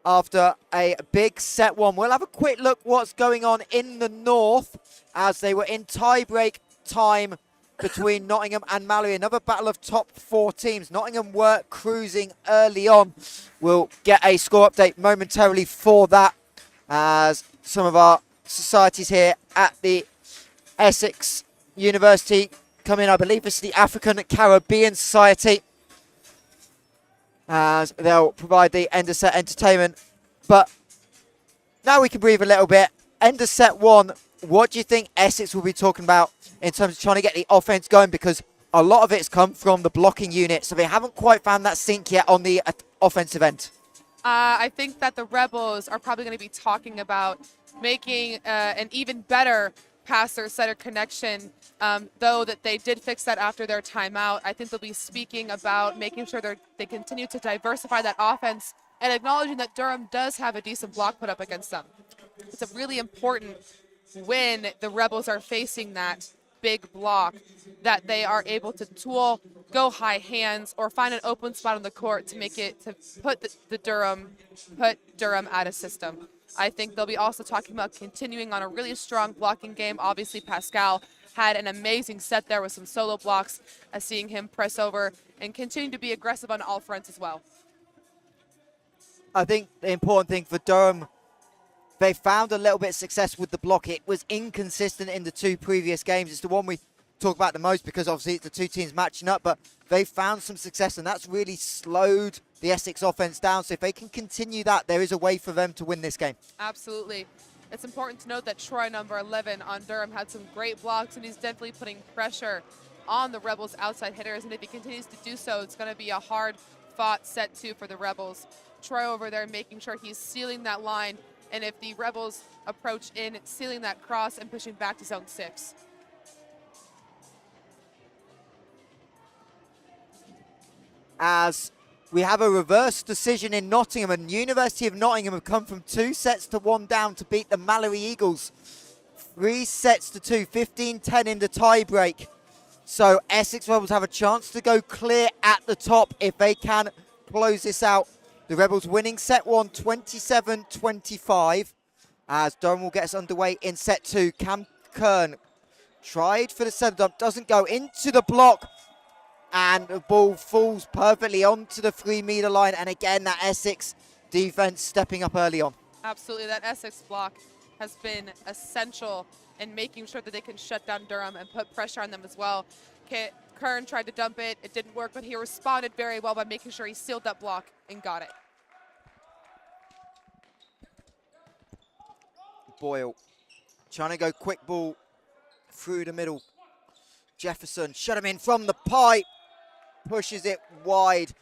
after a big set 1. We'll have a quick look what's going on in the north as they were in tie-break time between Nottingham and Mallory. Another battle of top 4 teams. Nottingham were cruising early on. We'll get a score update momentarily for that as some of our societies here at the Essex University come in. I believe it's the African Caribbean Society, as they'll provide the end of set entertainment. But now we can breathe a little bit. End of set 1. What do you think Essex will be talking about in terms of trying to get the offense going? Because a lot of it's come from the blocking unit, so they haven't quite found that sync yet on the offensive end. I think that the Rebels are probably going to be talking about making an even better passer-setter connection, though that they did fix that after their timeout. I think they'll be speaking about making sure they continue to diversify that offense and acknowledging that Durham does have a decent block put up against them. It's a really important when the Rebels are facing that big block that they are able to tool, go high hands, or find an open spot on the court to make it, to put Durham out of system. I think they'll be also talking about continuing on a really strong blocking game. Obviously, Pascal had an amazing set there with some solo blocks, seeing him press over and continue to be aggressive on all fronts as well. I think the important thing for Durham, they found a little bit of success with the block. It was inconsistent in the 2 previous games. It's the one we talk about the most because obviously it's the 2 teams matching up, but they found some success and that's really slowed the Essex offense down. So if they can continue that, there is a way for them to win this game. Absolutely. It's important to note that Troy, number 11 on Durham, had some great blocks and he's definitely putting pressure on the Rebels' outside hitters. And if he continues to do so, it's going to be a hard-fought set 2 for the Rebels. Troy over there making sure he's sealing that line. And if the Rebels approach in, sealing that cross and pushing back to zone 6. As we have a reverse decision in Nottingham, and University of Nottingham have come from 2 sets to 1 down to beat the Mallory Eagles. 3 sets to 2, 15-10 in the tie break. So Essex Rebels have a chance to go clear at the top if they can close this out. The Rebels winning set 1, 27-25. As Durham will get us underway in set 2. Cam Kern tried for the center dump, doesn't go into the block. And the ball falls perfectly onto the 3-meter line. And again, that Essex defense stepping up early on. Absolutely, that Essex block has been essential in making sure that they can shut down Durham and put pressure on them as well. Kern tried to dump it. It didn't work, but he responded very well by making sure he sealed that block and got it. Boyle trying to go quick ball through the middle. Jefferson shut him in from the pipe. Pushes it wide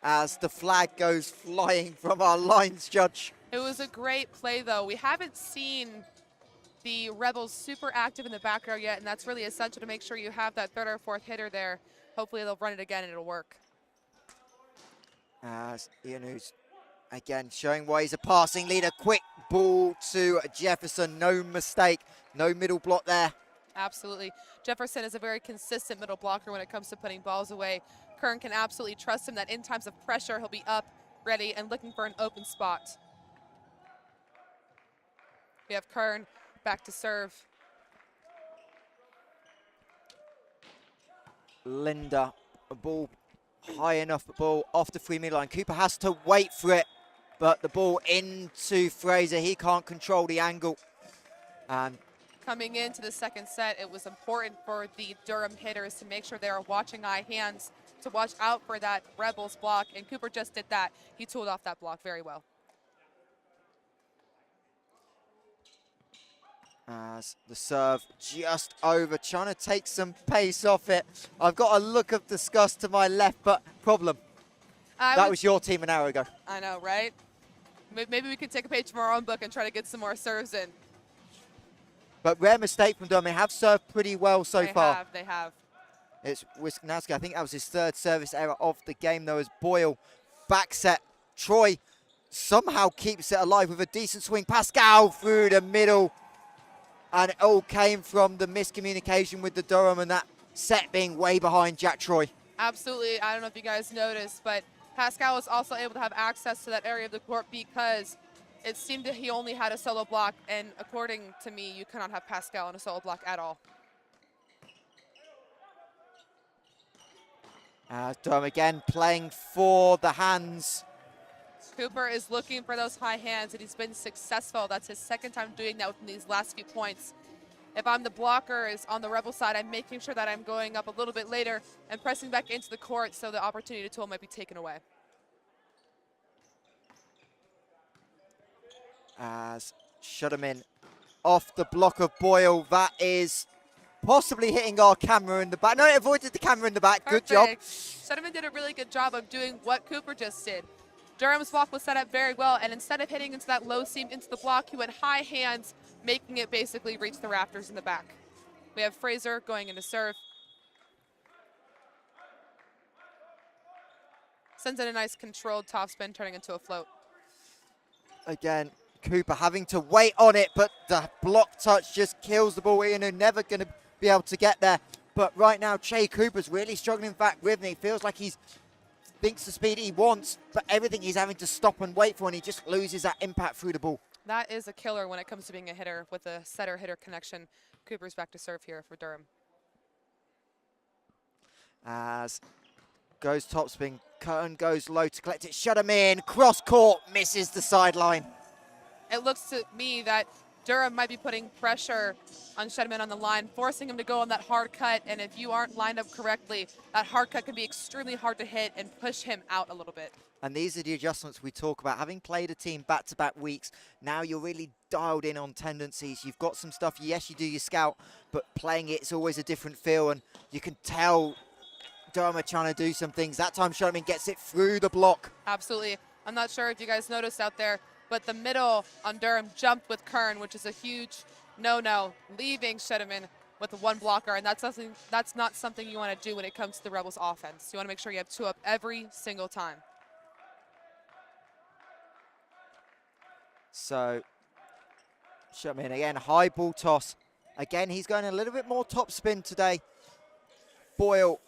as the flag goes flying from our lines judge. It was a great play, though. We haven't seen the Rebels super active in the back row yet, and that's really essential to make sure you have that 3rd or 4th hitter there. Hopefully they'll run it again and it'll work. As Ianu's again showing why he's a passing leader. Quick ball to Jefferson. No mistake. No middle block there. Absolutely. Jefferson is a very consistent middle blocker when it comes to putting balls away. Kern can absolutely trust him that in times of pressure, he'll be up, ready, and looking for an open spot. We have Kern back to serve. Linda, a ball high enough, the ball off the 3-meter line. Cooper has to wait for it, but the ball into Fraser. He can't control the angle. And coming into the 2nd set, it was important for the Durham hitters to make sure they are watching eye hands, to watch out for that Rebels block, and Cooper just did that. He tooled off that block very well. As the serve just over, trying to take some pace off it. I've got a look of disgust to my left, but problem. That was your team an hour ago. I know, right? Maybe we could take a page from our own book and try to get some more serves in. But rare mistake from Durham. They have served pretty well so far. They have. It's Wisnowski. I think that was his third service error of the game, though, as Boyle back set. Troy somehow keeps it alive with a decent swing. Pascal through the middle. And it all came from the miscommunication with the Durham and that set being way behind Jack Troy. Absolutely. I don't know if you guys noticed, but Pascal was also able to have access to that area of the court because it seemed that he only had a solo block, and according to me, you cannot have Pascal on a solo block at all. Durham again playing for the hands. Cooper is looking for those high hands, and he's been successful. That's his second time doing that within these last few points. If I'm the blocker is on the Rebel side, I'm making sure that I'm going up a little bit later and pressing back into the court so the opportunity to tool might be taken away. As Shudderman off the block of Boyle. That is possibly hitting our camera in the back. No, it avoided the camera in the back. Perfect. Good job. Shudderman did a really good job of doing what Cooper just did. Durham's block was set up very well, and instead of hitting into that low seam into the block, he went high hands, making it basically reach the rafters in the back. We have Fraser going into serve. Sends in a nice controlled topspin, turning into a float. Again, Cooper having to wait on it, but the block touch just kills the ball. You're never going to be able to get there. But right now, Che Cooper's really struggling back with me. Feels like he's thinks the speed he wants, but everything he's having to stop and wait for, and he just loses that impact through the ball. That is a killer when it comes to being a hitter with a setter-hitter connection. Cooper's back to serve here for Durham. As goes topspin, Curtin goes low to collect it. Shut him in, cross court, misses the sideline. It looks to me that Durham might be putting pressure on Shedman on the line, forcing him to go on that hard cut, and if you aren't lined up correctly, that hard cut can be extremely hard to hit and push him out a little bit. And these are the adjustments we talk about. Having played a team back-to-back weeks, now you're really dialed in on tendencies. You've got some stuff, yes, you do your scout, but playing it's always a different feel, and you can tell Durham are trying to do some things. That time Shedman gets it through the block. Absolutely. I'm not sure if you guys noticed out there, but the middle on Durham jumped with Kern, which is a huge no-no, leaving Shedman with the one blocker, and that's not something you want to do when it comes to the Rebels offense. You want to make sure you have two up every single time. So, Shedman again, high ball toss. Again, he's going a little bit more top spin today. Boyle.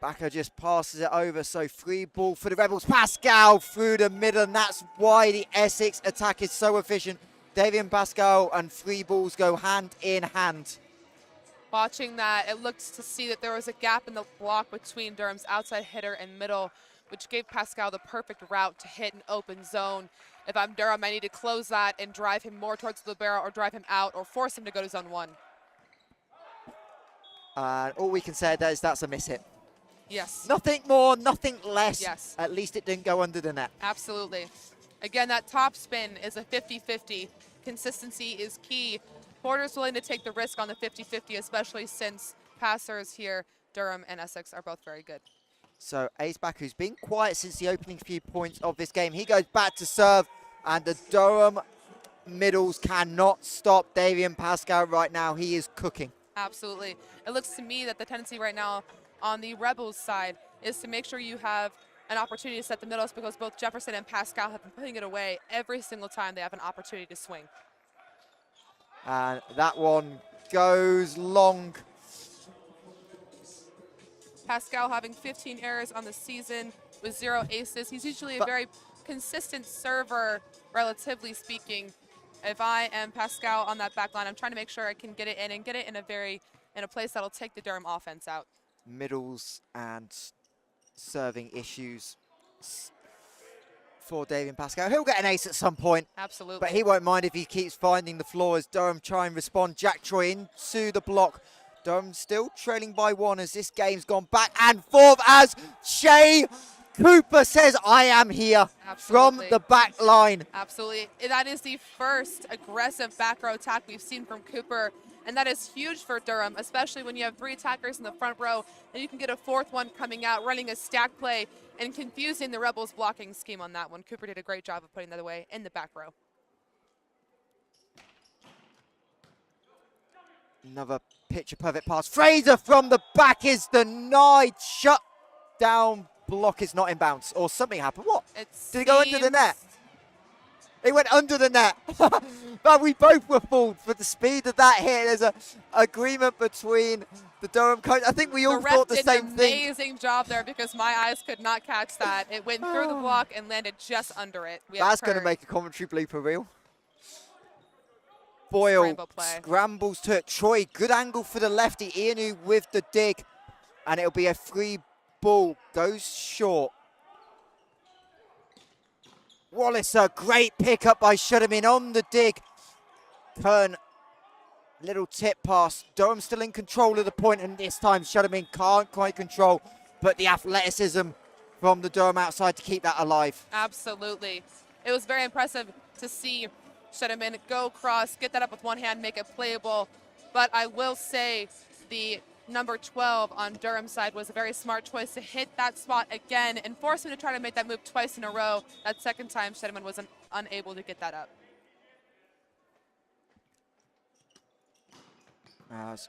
Backer just passes it over, so free ball for the Rebels. Pascal through the middle, and that's why the Essex attack is so efficient. Davian Pascal and free balls go hand in hand. Watching that, it looked to see that there was a gap in the block between Durham's outside hitter and middle, which gave Pascal the perfect route to hit an open zone. If I'm Durham, I need to close that and drive him more towards the barrel or drive him out or force him to go to zone one. All we can say is that's a miss hit. Yes. Nothing more, nothing less. Yes. At least it didn't go under the net. Absolutely. Again, that top spin is a 50-50. Consistency is key. Porter's willing to take the risk on the 50-50, especially since passers here, Durham and Essex, are both very good. So Ace back, who's been quiet since the opening few points of this game, he goes back to serve, and the Durham middles cannot stop Davian Pascal right now. He is cooking. Absolutely. It looks to me that the tendency right now on the Rebels side is to make sure you have an opportunity to set the middles, because both Jefferson and Pascal have been putting it away every single time they have an opportunity to swing. And that one goes long. Pascal having 15 errors on the season with 0 aces. He's usually a very consistent server, relatively speaking. If I am Pascal on that back line, I'm trying to make sure I can get it in and get it in a place that'll take the Durham offense out. Middles and serving issues for Davian Pascal. He'll get an ace at some point. Absolutely. But he won't mind if he keeps finding the floor as Durham try and respond. Jack Troy into the block. Durham still trailing by 1 as this game's gone back and forth as Shea Cooper says, I am here. Absolutely. From the back line. Absolutely. That is the first aggressive back row attack we've seen from Cooper And that is huge for Durham, especially when you have 3 attackers in the front row, and you can get a 4th one coming out, running a stack play, and confusing the Rebels' blocking scheme on that one. Cooper did a great job of putting that away in the back row. Another picture-perfect pass. Fraser from the back is denied. Shut down block is not in bounds. Or something happened. What? Did it go under the net? It went under the net. But we both were fooled for the speed of that hit. There's an agreement between the Durham coach. I think we all thought the same thing. The ref did an amazing job there because my eyes could not catch that. It went through the block and landed just under it. That's going to make a commentary blooper reel. Boyle scrambles to it. Troy, good angle for the lefty. Ianu with the dig. And it'll be a free ball. Goes short. Wallace, a great pickup by Shudderman on the dig. Kern, little tip pass. Durham still in control of the point, and this time Shudderman can't quite control, but the athleticism from the Durham outside to keep that alive. Absolutely. It was very impressive to see Shudderman go across, get that up with one hand, make it playable. But I will say the number 12 on Durham's side was a very smart choice to hit that spot again and force him to try to make that move twice in a row. That second time, Shedman was unable to get that up. As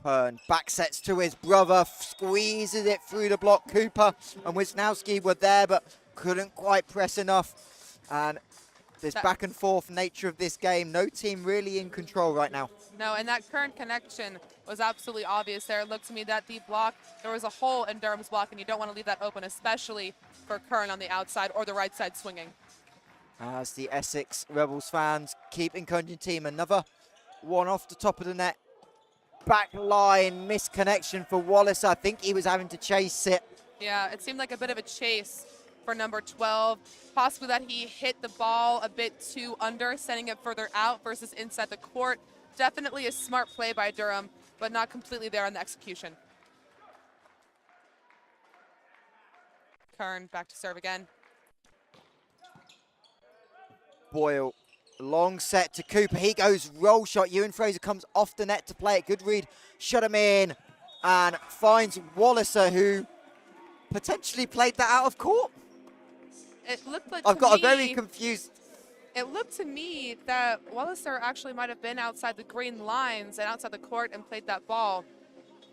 Kern back sets to his brother, squeezes it through the block. Cooper and Wisnowski were there, but couldn't quite press enough. And this back and forth nature of this game, no team really in control right now. No, and that current connection was absolutely obvious there. It looked to me that the block, there was a hole in Durham's block, and you don't want to leave that open, especially for Kern on the outside or the right side swinging. As the Essex Rebels fans keep encouraging team, another one off the top of the net. Back line misconnection for Wallace. I think he was having to chase it. Yeah, it seemed like a bit of a chase for number 12. Possibly that he hit the ball a bit too under, sending it further out versus inside the court. Definitely a smart play by Durham, but not completely there on the execution. Kern back to serve again. Boyle, long set to Cooper. He goes roll shot. Ewan Fraser comes off the net to play it. Good read. Shut him in and finds Wallacer, who potentially played that out of court. It looked like I've got a very confused. It looked to me that Wallacer actually might have been outside the green lines and outside the court and played that ball.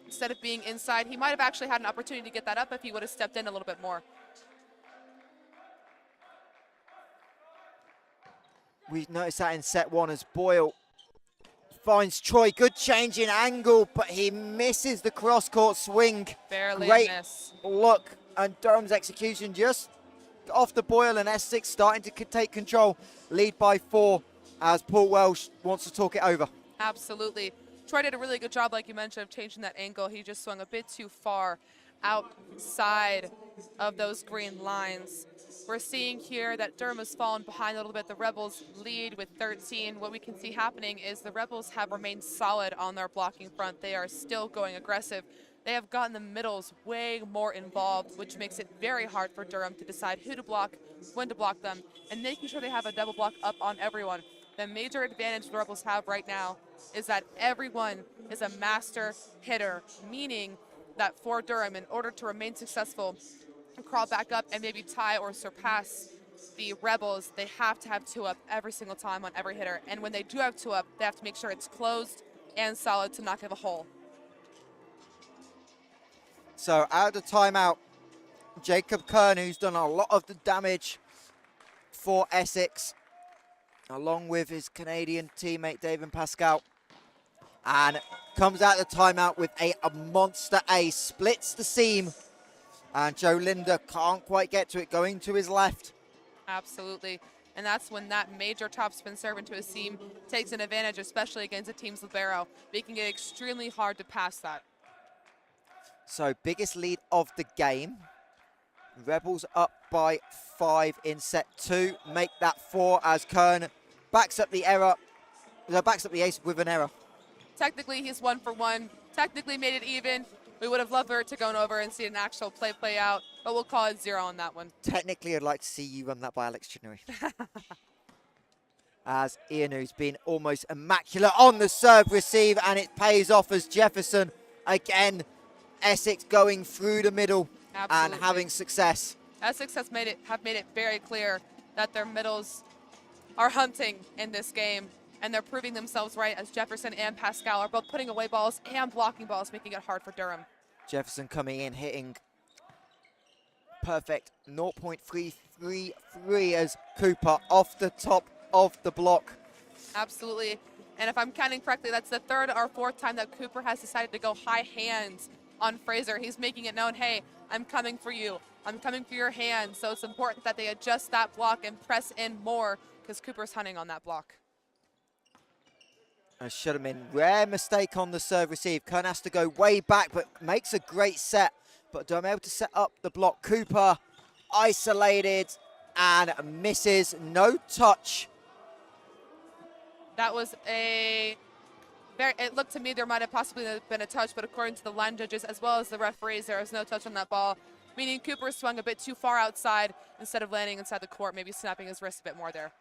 Instead of being inside, he might have actually had an opportunity to get that up if he would have stepped in a little bit more. We noticed that in set one as Boyle finds Troy. Good change in angle, but he misses the cross-court swing. Barely Great miss. look, and Durham's execution just off the Boyle, and Essex starting to take control. Lead by 4 as Paul Welsh wants to talk it over. Absolutely. Troy did a really good job, like you mentioned, of changing that angle. He just swung a bit too far outside of those green lines. We're seeing here that Durham has fallen behind a little bit. The Rebels lead with 13. What we can see happening is the Rebels have remained solid on their blocking front. They are still going aggressive. They have gotten the middles way more involved, which makes it very hard for Durham to decide who to block, when to block them, and making sure they have a double block up on everyone. The major advantage the Rebels have right now is that everyone is a master hitter, meaning that for Durham, in order to remain successful and crawl back up and maybe tie or surpass the Rebels, they have to have 2-up every single time on every hitter. And when they do have 2-up, they have to make sure it's closed and solid to not give a hole. So out of the timeout, Jacob Kern, who's done a lot of the damage for Essex, along with his Canadian teammate David Pascal, and comes out of the timeout with a monster ace, splits the seam, and Joe Linder can't quite get to it, going to his left. Absolutely. And that's when that major topspin serve into a seam takes an advantage, especially against a team's libero, making it extremely hard to pass that. So biggest lead of the game. Rebels up by 5 in set 2. Make that 4 as Kern backs up the error. Backs up the ace with an error. Technically, he's 1 for 1. Technically made it even. We would have loved for it to go over and see an actual play out, but we'll call it 0 on that one. Technically, I'd like to see you run that by Alex Chinnery. as Ianu's been almost immaculate on the serve receive, and it pays off as Jefferson, again, Essex going through the middle. Absolutely. And having success. Essex have made it very clear that their middles are hunting in this game, and they're proving themselves right as Jefferson and Pascal are both putting away balls and blocking balls, making it hard for Durham. Jefferson coming in, hitting perfect 0.333 as Cooper off the top of the block. Absolutely. And if I'm counting correctly, that's the third or fourth time that Cooper has decided to go high hands on Fraser. He's making it known, hey, I'm coming for you. I'm coming for your hand. So it's important that they adjust that block and press in more because Cooper's hunting on that block. Should have been rare mistake on the serve receive. Kern has to go way back, but makes a great set. But Durham able to set up the block. Cooper isolated and misses. No touch. That was it looked to me there might have possibly been a touch, but according to the line judges as well as the referees, there was no touch on that ball, meaning Cooper swung a bit too far outside instead of landing inside the court, maybe snapping his wrist a bit more there.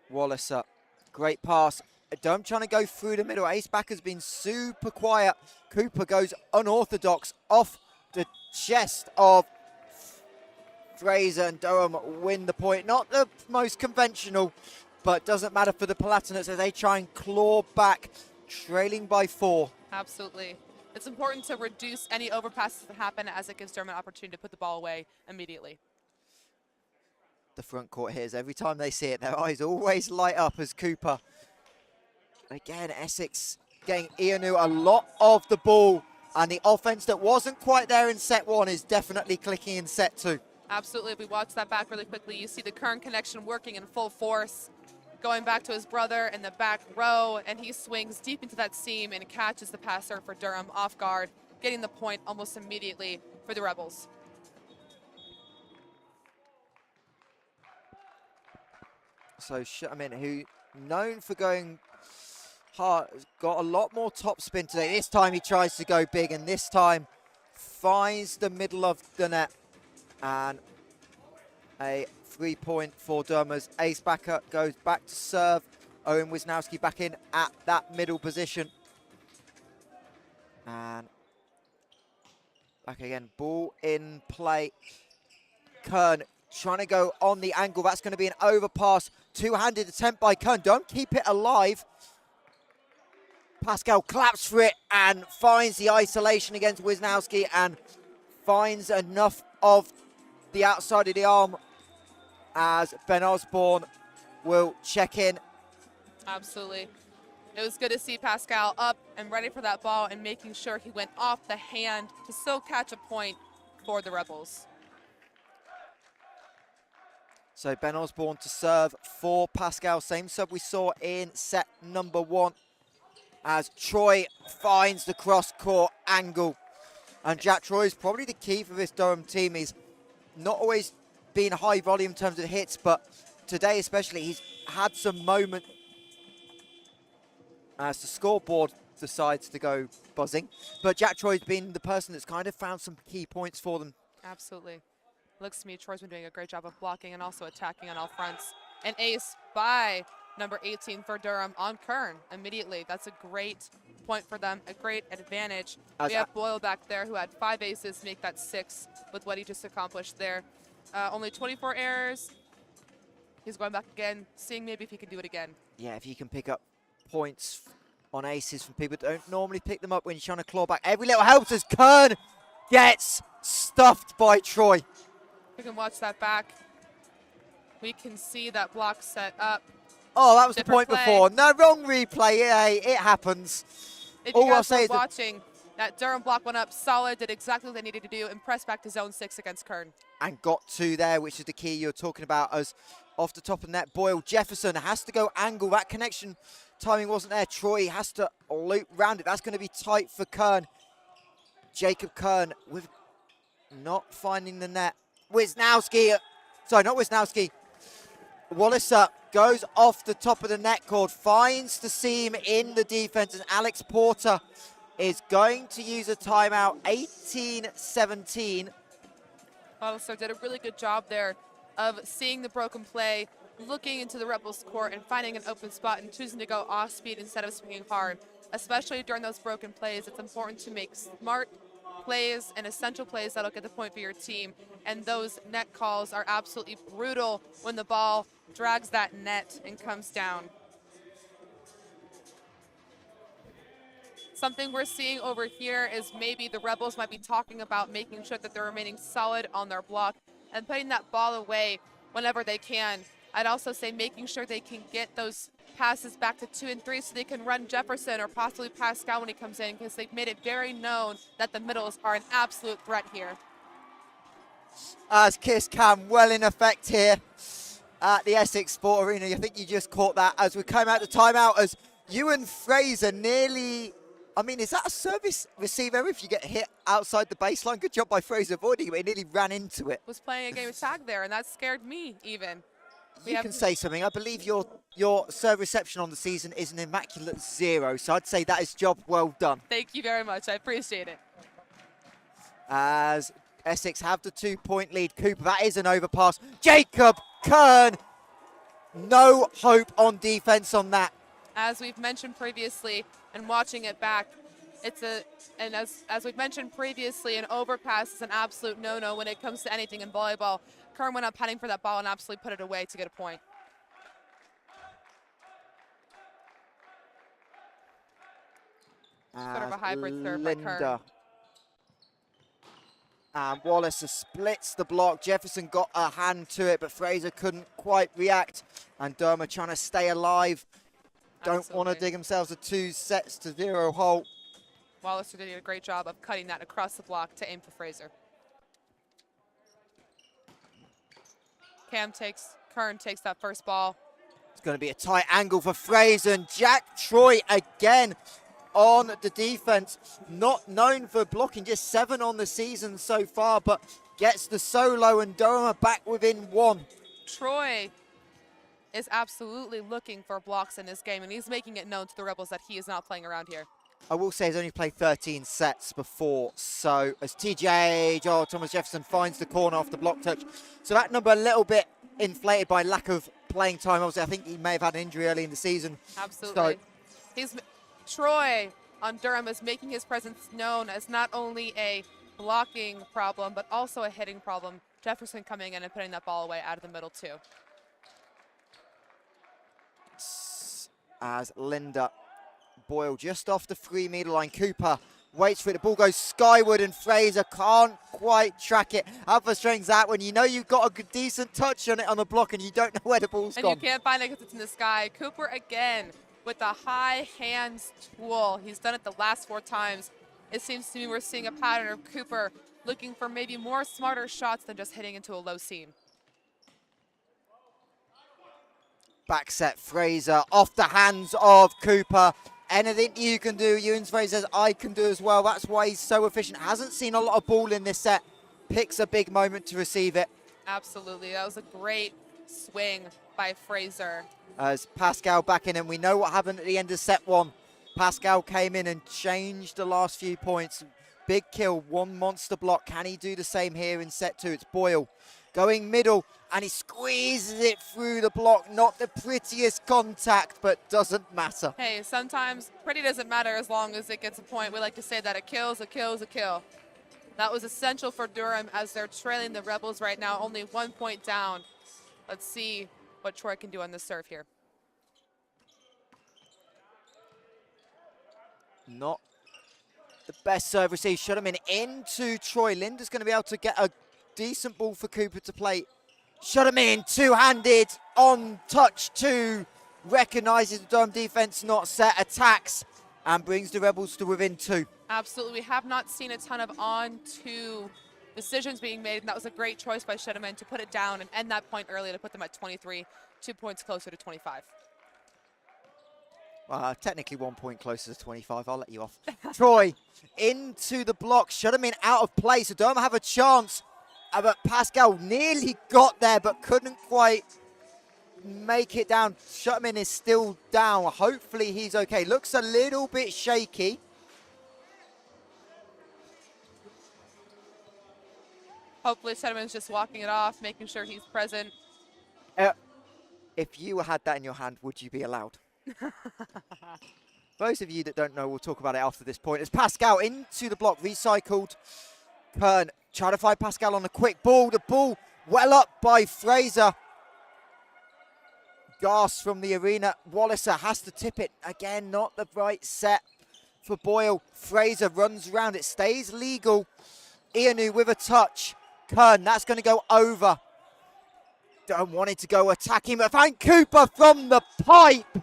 Wallace up. Great pass. Durham trying to go through the middle. Ace back has been super quiet. Cooper goes unorthodox off the chest of Fraser, and Durham win the point. Not the most conventional, but doesn't matter for the Palatinates as they try and claw back, trailing by 4. Absolutely. It's important to reduce any overpasses that happen as it gives Durham an opportunity to put the ball away immediately. The front court hears every time they see it, their eyes always light up as Cooper. Again, Essex getting Ianu a lot of the ball, and the offense that wasn't quite there in set 1 is definitely clicking in set 2. Absolutely. If we watch that back really quickly, you see the current connection working in full force, going back to his brother in the back row, and he swings deep into that seam and catches the passer for Durham off guard, getting the point almost immediately for the Rebels. So Shutterman, who known for going hard, has got a lot more top spin today. This time he tries to go big, and this time finds the middle of the net. And a 3-point for Durham as Ace Backer goes back to serve. Owen Wisnowski back in at that middle position. And back again, ball in play. Kern trying to go on the angle. That's going to be an overpass. Two-handed attempt by Kern. Don't keep it alive. Pascal claps for it and finds the isolation against Wisnowski and finds enough of the outside of the arm as Ben Osborne will check in. Absolutely. It was good to see Pascal up and ready for that ball and making sure he went off the hand to still catch a point for the Rebels. So Ben Osborne to serve for Pascal. Same sub we saw in set number 1 as Troy finds the cross-court angle. And Jack Troy is probably the key for this Durham team. He's not always been high volume in terms of hits, but today especially he's had some moment as the scoreboard decides to go buzzing. But Jack Troy's been the person that's kind of found some key points for them. Absolutely. Looks to me Troy's been doing a great job of blocking and also attacking on all fronts. An ace by number 18 for Durham on Kern immediately. That's a great point for them, a great advantage. We have Boyle back there who had 5 aces, make that 6 with what he just accomplished there. Only 24 errors. He's going back again, seeing maybe if he can do it again. Yeah, if he can pick up points on aces from people that don't normally pick them up when you're trying to claw back. Every little helps as Kern gets stuffed by Troy. We can watch that back. We can see that block set up. Oh, that was the point play. before. No, wrong replay. Yeah, it happens. If All you I'll guys say were is watching, that Durham block went up solid, did exactly what they needed to do, and pressed back to zone 6 against Kern. And got to there, which is the key you're talking about, as off the top of the net, Boyle. Jefferson has to go angle. That connection timing wasn't there. Troy has to loop round it. That's going to be tight for Kern. Jacob Kern with not finding the net. Wisnowski, sorry, not Wisnowski. Wallace goes off the top of the net cord, finds the seam in the defense, and Alex Porter is going to use a timeout, 18-17. Hollister did a really good job there of seeing the broken play, looking into the Rebels' court and finding an open spot and choosing to go off speed instead of swinging hard. Especially during those broken plays, it's important to make smart plays and essential plays that'll get the point for your team. And those net calls are absolutely brutal when the ball drags that net and comes down. Something we're seeing over here is maybe the Rebels might be talking about making sure that they're remaining solid on their block and putting that ball away whenever they can. I'd also say making sure they can get those passes back to 2 and 3 so they can run Jefferson or possibly Pascal when he comes in, because they've made it very known that the middles are an absolute threat here. As kiss cam well in effect here at the Essex Sport Arena. I think you just caught that as we came out the timeout, as Ewan Fraser nearly, I mean, is that a service receiver if you get hit outside the baseline? Good job by Fraser avoiding it, but he nearly ran into it. Was playing a game of tag there, and that scared me even. You can say something. I believe your serve reception on the season is an immaculate 0, so I'd say that is job well done. Thank you very much. I appreciate it. As Essex have the 2-point lead. Cooper, that is an overpass. Jacob Kern, no hope on defense on that. As we've mentioned previously, and watching it back, as we've mentioned previously, an overpass is an absolute no-no when it comes to anything in volleyball. Kern went up heading for that ball and absolutely put it away to get a point. Sort of a hybrid serve by Kern. And Wallace splits the block. Jefferson got a hand to it, but Fraser couldn't quite react. And Durham are trying to stay alive. Don't want to dig themselves a 2-0 hole. Wallace did a great job of cutting that across the block to aim for Fraser. Kern takes that first ball. It's going to be a tight angle for Fraser, and Jack Troy again on the defense. Not known for blocking, just 7 on the season so far, but gets the solo, and Durham are back within 1. Troy is absolutely looking for blocks in this game, and he's making it known to the Rebels that he is not playing around here. I will say he's only played 13 sets before, so as TJ Thomas Jefferson finds the corner off the block touch. So that number a little bit inflated by lack of playing time. Obviously, I think he may have had an injury early in the season. Absolutely. Troy on Durham is making his presence known as not only a blocking problem, but also a hitting problem. Jefferson coming in and putting that ball away out of the middle too. As Linda Boyle just off the 3-meter line. Cooper waits for it. The ball goes skyward, and Fraser can't quite track it. How frustrating is that when you know you've got a good, decent touch on it on the block and you don't know where the ball's gone? And you can't find it because it's in the sky. Cooper again with the high hands tool. He's done it the last 4 times. It seems to me we're seeing a pattern of Cooper looking for maybe more smarter shots than just hitting into a low seam. Back set Fraser off the hands of Cooper. Anything you can do, Ewan Fraser says, I can do as well. That's why he's so efficient. Hasn't seen a lot of ball in this set. Picks a big moment to receive it. Absolutely. That was a great swing by Fraser. As Pascal back in, and we know what happened at the end of set 1. Pascal came in and changed the last few points. Big kill, 1 monster block. Can he do the same here in set 2? It's Boyle going middle, and he squeezes it through the block. Not the prettiest contact, but doesn't matter. Hey, sometimes pretty doesn't matter as long as it gets a point. We like to say that a kill is a kill is a kill. That was essential for Durham as they're trailing the Rebels right now, only 1 point down. Let's see what Troy can do on this serve here. Not the best serve receive. Should have been into Troy. Linda's going to be able to get a decent ball for Cooper to play. Shut him in, two-handed, on touch 2. Recognises the Durham defense not set, attacks, and brings the Rebels to within 2. Absolutely. We have not seen a ton of on-2 decisions being made, and that was a great choice by Shuttleman to put it down and end that point early to put them at 23, 2 points closer to 25. Technically 1 point closer to 25. I'll let you off. Troy into the block. Shuttleman out of play, so Durham have a chance. But Pascal nearly got there, but couldn't quite make it down. Shuttleman is still down. Hopefully he's okay. Looks a little bit shaky. Hopefully Sedman's just walking it off, making sure he's present. If you had that in your hand, would you be allowed? Those of you that don't know, we'll talk about it after this point. As Pascal into the block, recycled. Kern trying to find Pascal on a quick ball. The ball well up by Fraser. Gas from the arena. Walliser has to tip it. Again, not the right set for Boyle. Fraser runs around. It stays legal. Ianu with a touch. Kern, that's going to go over. Don't want it to go attacking, but find Cooper from the pipe.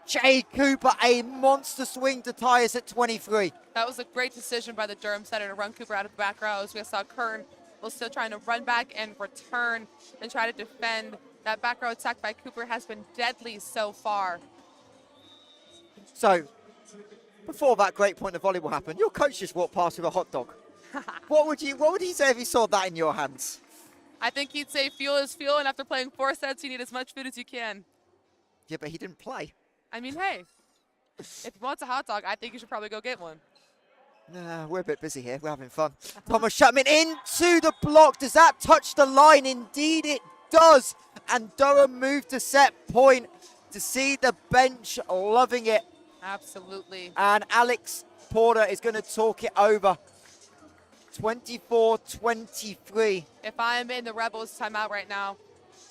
Jay Cooper, a monster swing to tie us at 23. That was a great decision by the Durham setter to run Cooper out of the back row. As we saw Kern was still trying to run back and return and try to defend. That back row attack by Cooper has been deadly so far. So, before that great point of volleyball happened, your coach just walked past with a hot dog. What would he say if he saw that in your hands? I think he'd say fuel is fuel, and after playing 4 sets, you need as much food as you can. Yeah, but he didn't play. I mean, hey, if he wants a hot dog, I think you should probably go get one. Nah, we're a bit busy here. We're having fun. Thomas Shutman into the block. Does that touch the line? Indeed it does. And Durham moved to set point to see the bench loving it. Absolutely. And Alex Porter is going to talk it over. 24-23. If I'm in the Rebels timeout right now,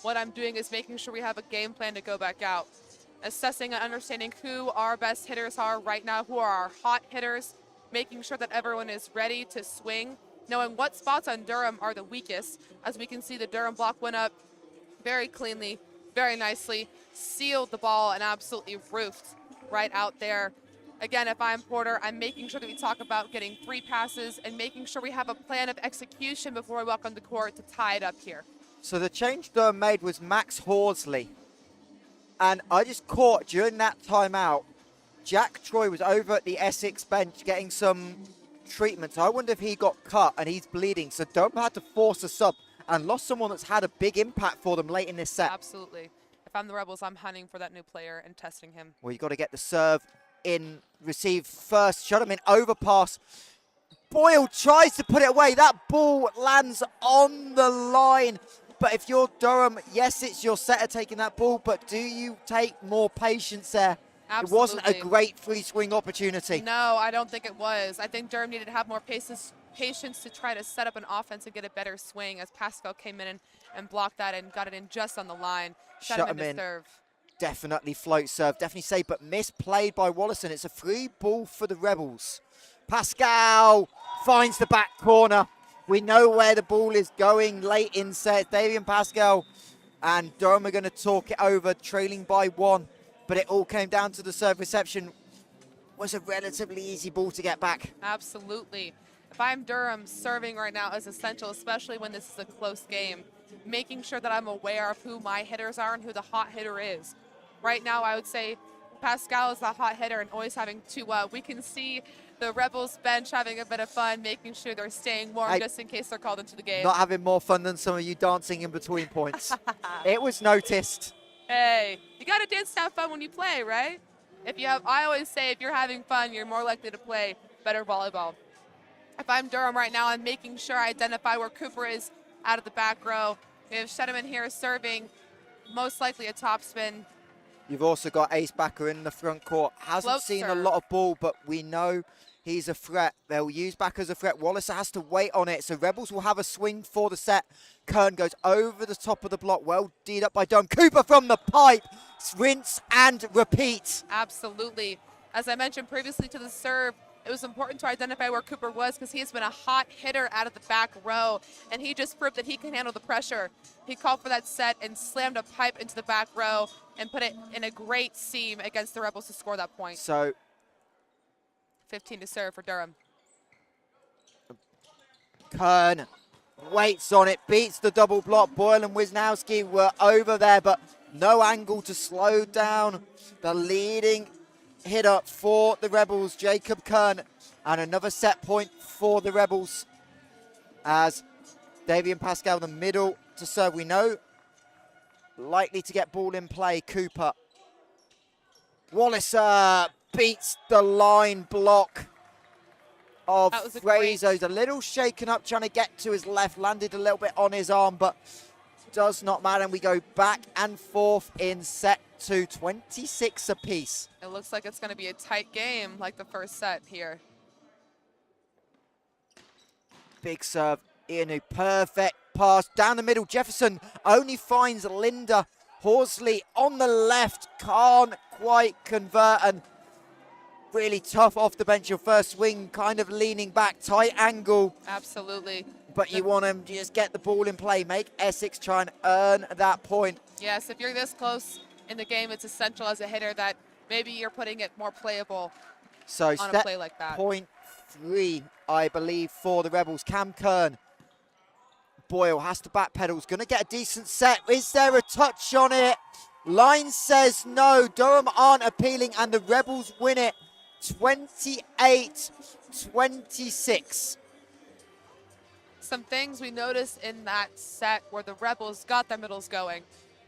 what I'm doing is making sure we have a game plan to go back out. Assessing and understanding who our best hitters are right now, who are our hot hitters, making sure that everyone is ready to swing, knowing what spots on Durham are the weakest. As we can see, the Durham block went up very cleanly, very nicely, sealed the ball and absolutely roofed right out there. Again, if I'm Porter, I'm making sure that we talk about getting 3 passes and making sure we have a plan of execution before we walk on the court to tie it up here. So the change Durham made was Max Horsley. And I just caught during that timeout, Jack Troy was over at the Essex bench getting some treatment. So I wonder if he got cut and he's bleeding. So Durham had to force a sub and lost someone that's had a big impact for them late in this set. Absolutely. If I'm the Rebels, I'm hunting for that new player and testing him. Well, you've got to get the serve in, receive first. Shut him in, overpass. Boyle tries to put it away. That ball lands on the line. But if you're Durham, yes, it's your setter taking that ball, but do you take more patience there? Absolutely. It wasn't a great free swing opportunity. No, I don't think it was. I think Durham needed to have more patience to try to set up an offense and get a better swing as Pascal came in and blocked that and got it in just on the line. Shut him in to serve. Definitely float serve, definitely safe, but misplayed by Wallison. It's a free ball for the Rebels. Pascal finds the back corner. We know where the ball is going late in set. Davian Pascal and Durham are going to talk it over, trailing by 1. But it all came down to the serve reception. Was a relatively easy ball to get back. Absolutely. If I'm Durham, serving right now is essential, especially when this is a close game. Making sure that I'm aware of who my hitters are and who the hot hitter is. Right now, I would say Pascal is the hot hitter and always having to, we can see the Rebels bench having a bit of fun, making sure they're staying warm just in case they're called into the game. Not having more fun than some of you dancing in between points. It was noticed. Hey, you got to dance to have fun when you play, right? I always say if you're having fun, you're more likely to play better volleyball. If I'm Durham right now, I'm making sure I identify where Cooper is out of the back row. We have Shedeman here serving, most likely a topspin. You've also got Ace Backer in the front court. Hasn't seen a lot of ball, but we know he's a threat. They'll use Backer as a threat. Walliser has to wait on it, so Rebels will have a swing for the set. Kern goes over the top of the block, well D'd up by Durham. Cooper from the pipe, rinse and repeat. Absolutely. As I mentioned previously to the serve, it was important to identify where Cooper was because he has been a hot hitter out of the back row, and he just proved that he can handle the pressure. He called for that set and slammed a pipe into the back row and put it in a great seam against the Rebels to score that point. So 15 to serve for Durham. Kern waits on it, beats the double block. Boyle and Wisnowski were over there, but no angle to slow down the leading hitter for the Rebels, Jacob Kern, and another set point for the Rebels as Davian Pascal the middle to serve. We know likely to get ball in play, Cooper. Walliser beats the line block. of That was a Fraser's. A little shaken up trying to get to his left, landed a little bit on his arm, but does not matter. And we go back and forth in set 2, 26 apiece. It looks like it's going to be a tight game like the first set here. Big serve, Ianu, perfect pass down the middle. Jefferson only finds Linda. Horsley on the left, can't quite convert, and really tough off the bench. Your first swing kind of leaning back, tight angle. Absolutely. But you want to just get the ball in play, make Essex try and earn that point. Yes, if you're this close in the game, it's essential as a hitter that maybe you're putting it more playable So on a play like that. Point 3, I believe, for the Rebels. Cam Kern. Boyle has to backpedal. He's going to get a decent set. Is there a touch on it? Line says no. Durham aren't appealing, and the Rebels win it 28-26. Some things we noticed in that set where the Rebels got their middles going.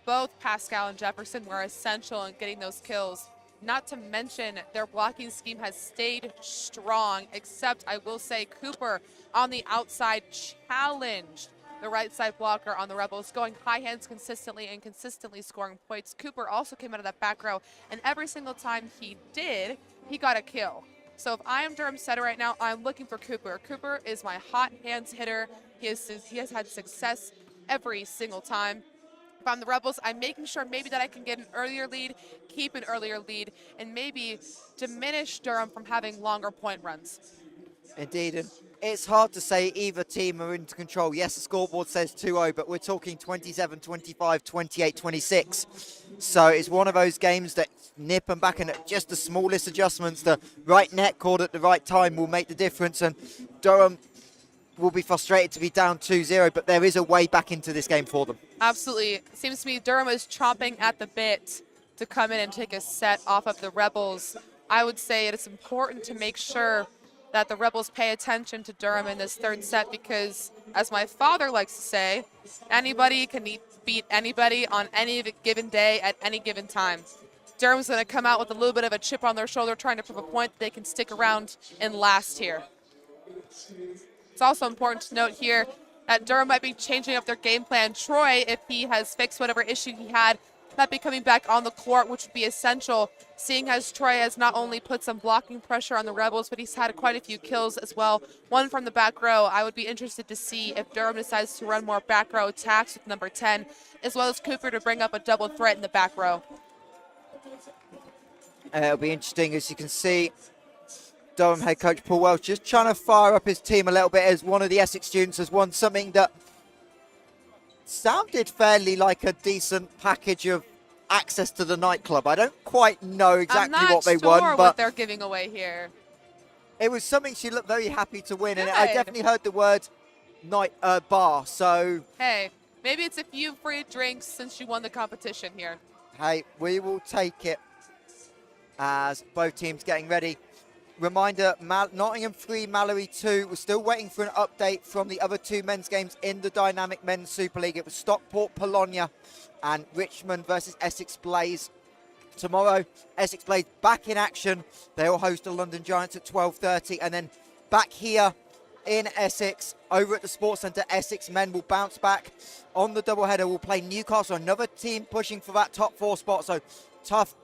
Both Pascal and Jefferson were essential in getting those kills. Not to mention their blocking scheme has stayed strong, except I will say Cooper on the outside challenged the right side blocker on the Rebels, going high hands consistently and consistently scoring points. Cooper also came out of that back row, and every single time he did, he got a kill. So if I am Durham's setter right now, I'm looking for Cooper. Cooper is my hot hands hitter. He has had success every single time. If I'm the Rebels, I'm making sure maybe that I can get an earlier lead, keep an earlier lead, and maybe diminish Durham from having longer point runs. Indeed, and it's hard to say either team are into control. Yes, the scoreboard says 2-0, but we're talking 27-25, 28-26. So it's one of those games that nip and back, and just the smallest adjustments, the right net called at the right time will make the difference, and Durham will be frustrated to be down 2-0, but there is a way back into this game for them. Absolutely. It seems to me Durham is chomping at the bit to come in and take a set off of the Rebels. I would say it is important to make sure that the Rebels pay attention to Durham in this third set because, as my father likes to say, anybody can beat anybody on any given day at any given time. Durham's going to come out with a little bit of a chip on their shoulder trying to prove a point they can stick around and last here. It's also important to note here that Durham might be changing up their game plan. Troy, if he has fixed whatever issue he had, might be coming back on the court, which would be essential, seeing as Troy has not only put some blocking pressure on the Rebels, but he's had quite a few kills as well. One from the back row. I would be interested to see if Durham decides to run more back row attacks with number 10, as well as Cooper to bring up a double threat in the back row. It'll be interesting, as you can see, Durham head coach Paul Welch just trying to fire up his team a little bit, as one of the Essex students has won something that sounded fairly like a decent package of access to the nightclub. I don't quite know exactly what they won, but what they're giving away here. It was something she looked very happy to win, and Good. I definitely heard the word night bar. So hey, maybe it's a few free drinks since you won the competition here. Hey, we will take it as both teams getting ready. Reminder, Nottingham 3, Mallory 2. We're still waiting for an update from the other two men's games in the Dynamic Men's Super League. It was Stockport, Bologna, and Richmond versus Essex Blaze. Tomorrow, Essex Blaze back in action. They'll host the London Giants at 12:30. And then back here in Essex, over at the Sports Centre, Essex men will bounce back on the doubleheader. We'll play Newcastle, another team pushing for that top 4 spot. So tough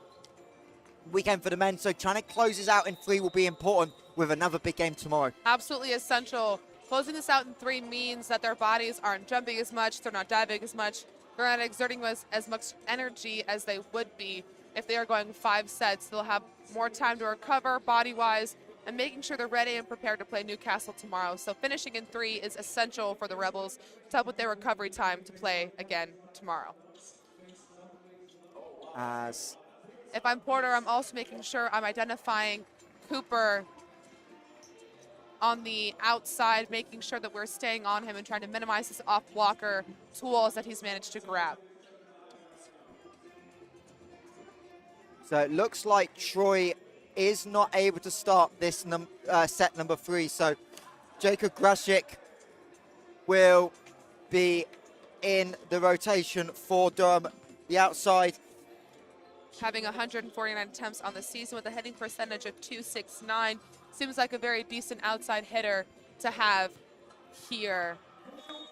weekend for the men, so trying to close this out in 3 will be important with another big game tomorrow. Absolutely essential. Closing this out in 3 means that their bodies aren't jumping as much, they're not diving as much, they're not exerting as much energy as they would be if they are going 5 sets. They'll have more time to recover body-wise and making sure they're ready and prepared to play Newcastle tomorrow. So finishing in 3 is essential for the Rebels to help with their recovery time to play again tomorrow. If I'm Porter, I'm also making sure I'm identifying Cooper on the outside, making sure that we're staying on him and trying to minimize his off-blocker tools that he's managed to grab. So it looks like Troy is not able to start this set number 3. So Jacob Grasik will be in the rotation for Durham. The outside, having 149 attempts on the season with a hitting percentage of .269. seems like a very decent outside hitter to have here.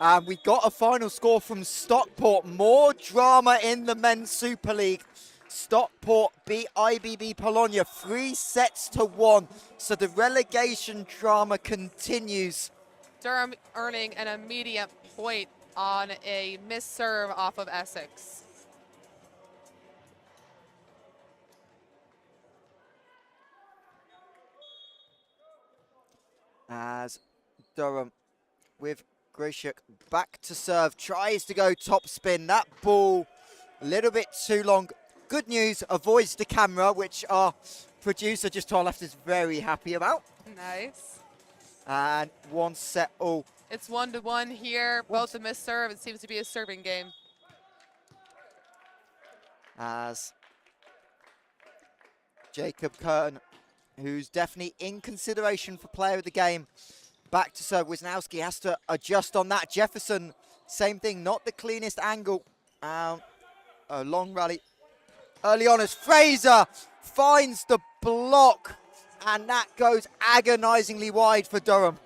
And we got a final score from Stockport. More drama in the Men's Super League. Stockport beat IBB Bologna 3-1. So the relegation drama continues. Durham earning an immediate point on a missed serve off of Essex. As Durham with Grishuk back to serve, tries to go top spin. That ball a little bit too long. Good news, avoids the camera, which our producer just to our left is very happy about. Nice. And one set all. It's 1-1 here. Both a missed serve. It seems to be a serving game. As Jacob Curtin, who's definitely in consideration for player of the game, back to serve. Wisnowski has to adjust on that. Jefferson, same thing, not the cleanest angle. A long rally. Early on as Fraser finds the block, and that goes agonizingly wide for Durham.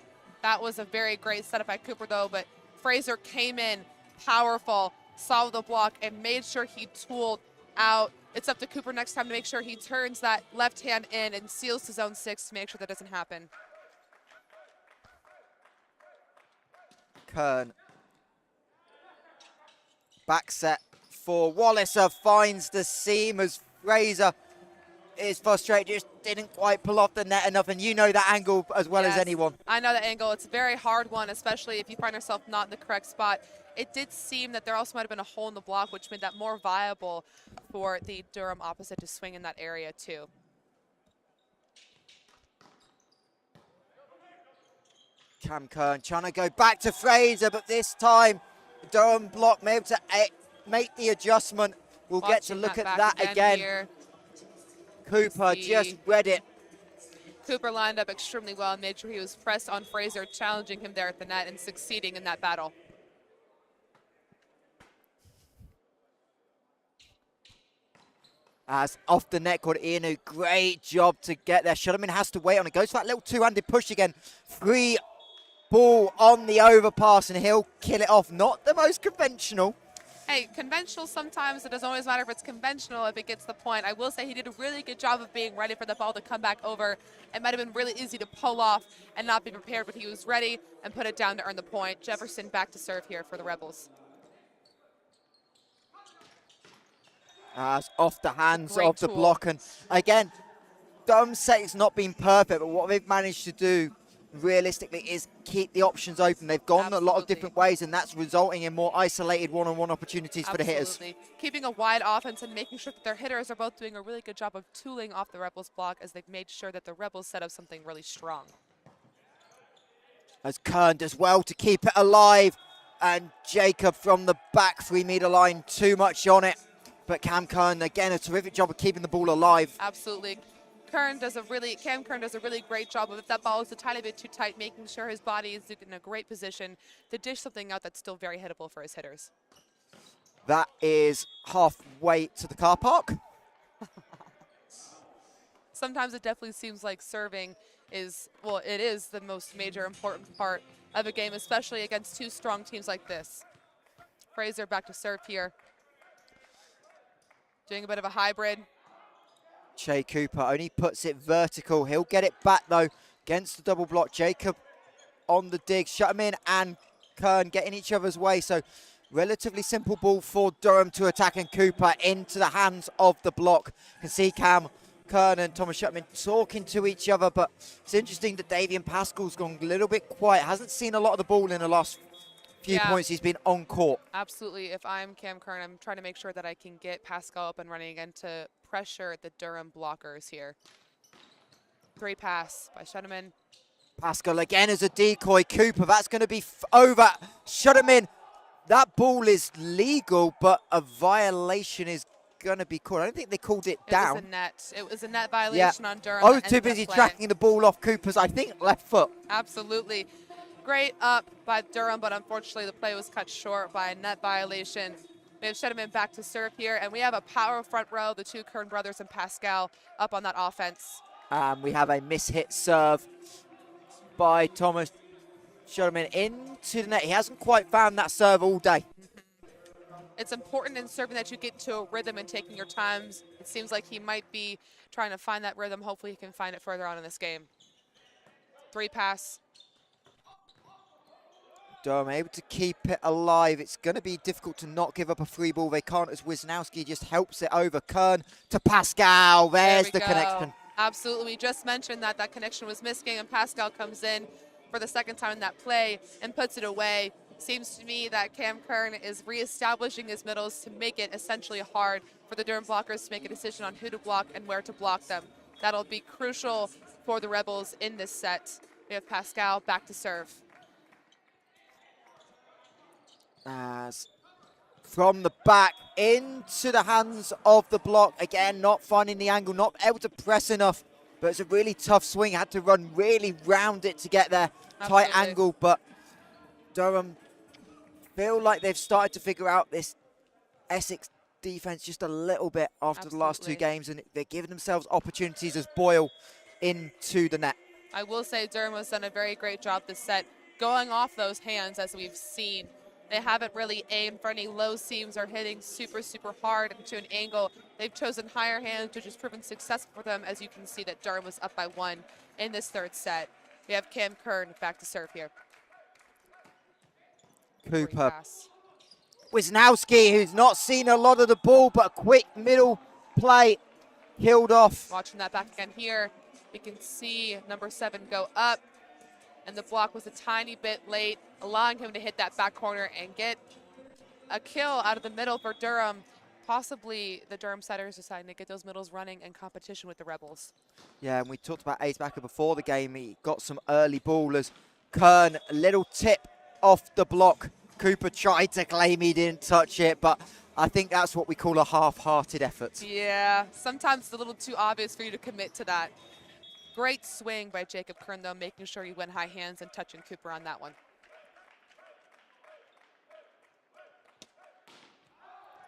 That was a very great setup by Cooper, though, but Fraser came in powerful, saw the block, and made sure he tooled out. It's up to Cooper next time to make sure he turns that left hand in and seals to zone 6 to make sure that doesn't happen. Kern. Back set for Walliser, finds the seam as Fraser is frustrated, just didn't quite pull off the net enough, and you know that angle as well as anyone. I know that angle. It's a very hard one, especially if you find yourself not in the correct spot. It did seem that there also might have been a hole in the block, which made that more viable for the Durham opposite to swing in that area too. Cam Kern trying to go back to Fraser, but this time Durham block may able to make the adjustment. We'll get to look at that again. Here. Cooper just read it. Cooper lined up extremely well and made sure he was pressed on Fraser, challenging him there at the net and succeeding in that battle. As off the net, got Ian, a great job to get there. Shutterman has to wait on it. Goes for that little two-handed push again. Free ball on the overpass, and he'll kill it off. Not the most conventional. Hey, conventional sometimes, it doesn't always matter if it's conventional if it gets the point. I will say he did a really good job of being ready for the ball to come back over. It might have been really easy to pull off and not be prepared, but he was ready and put it down to earn the point. Jefferson back to serve here for the Rebels. As off the hands of the block, and again, Durham's set's not been perfect, but what they've managed to do realistically is keep the options open. They've gone a lot of different ways, and that's resulting in more isolated one-on-one opportunities for the hitters. Keeping a wide offense and making sure that their hitters are both doing a really good job of tooling off the Rebels block as they've made sure that the Rebels set up something really strong. As Kern does well to keep it alive, and Jacob from the back 3-meter line, too much on it. But Cam Kern, again, a terrific job of keeping the ball alive. Absolutely. Cam Kern does a really great job of, if that ball is a tiny bit too tight, making sure his body is in a great position to dish something out that's still very hittable for his hitters. That is halfway to the car park. Sometimes it definitely seems like serving is, well, it is the most major important part of a game, especially against two strong teams like this. Fraser back to serve here. Doing a bit of a hybrid. Che Cooper only puts it vertical. He'll get it back, though, against the double block. Jacob on the dig. Shut him in, and Kern getting each other's way. So relatively simple ball for Durham to attack, and Cooper into the hands of the block. You can see Cam Kern and Thomas Shutman talking to each other, but it's interesting that Davian Pascal's gone a little bit quiet. Hasn't seen a lot of the ball in the last few points he's been on court. Absolutely. If I'm Cam Kern, I'm trying to make sure that I can get Pascal up and running again to pressure the Durham blockers here. Great pass by Shutterman. Pascal again as a decoy. Cooper, that's going to be over. Shutterman, that ball is legal, but a violation is going to be called. I don't think they called it down. It was a net violation on Durham. I was too busy tracking the ball off Cooper's, I think, left foot. Absolutely. Great up by Durham, but unfortunately the play was cut short by a net violation. We have Shedman back to serve here, and we have a power front row, the two Kern brothers and Pascal up on that offense. We have a mishit serve by Thomas. Shot him into the net. He hasn't quite found that serve all day. It's important in serving that you get to a rhythm and taking your times. It seems like he might be trying to find that rhythm. Hopefully he can find it further on in this game. 3-pass. Durham able to keep it alive. It's going to be difficult to not give up a free ball. They can't, as Wisnowski just helps it over. Kern to Pascal. There's the connection. Absolutely. We just mentioned that connection was missing, and Pascal comes in for the second time in that play and puts it away. Seems to me that Cam Kern is reestablishing his middles to make it essentially hard for the Durham blockers to make a decision on who to block and where to block them. That'll be crucial for the Rebels in this set. We have Pascal back to serve. As from the back into the hands of the block. Again, not finding the angle, not able to press enough. But it's a really tough swing. Had to run really round it to get there. Absolutely. Tight angle, but Durham feel like they've started to figure out this Essex defense just a little bit after the last two games, and they're giving themselves opportunities as Boyle into the net. I will say Durham has done a very great job this set, going off those hands as we've seen. They haven't really aimed for any low seams or hitting super, super hard into an angle. They've chosen higher hands, which has proven successful for them, as you can see that Durham was up by 1 in this third set. We have Cam Kern back to serve here. Cooper. Wisnowski, who's not seen a lot of the ball, but a quick middle play, killed off. Watching that back again here, we can see number 7 go up, and the block was a tiny bit late, allowing him to hit that back corner and get a kill out of the middle for Durham. Possibly the Durham setters deciding to get those middles running in competition with the Rebels. Yeah, and we talked about Ace Backer before the game. He got some early ballers. Kern, a little tip off the block. Cooper tried to claim he didn't touch it, but I think that's what we call a half-hearted effort. Yeah, sometimes it's a little too obvious for you to commit to that. Great swing by Jacob Kern, though, making sure he went high hands and touching Cooper on that one.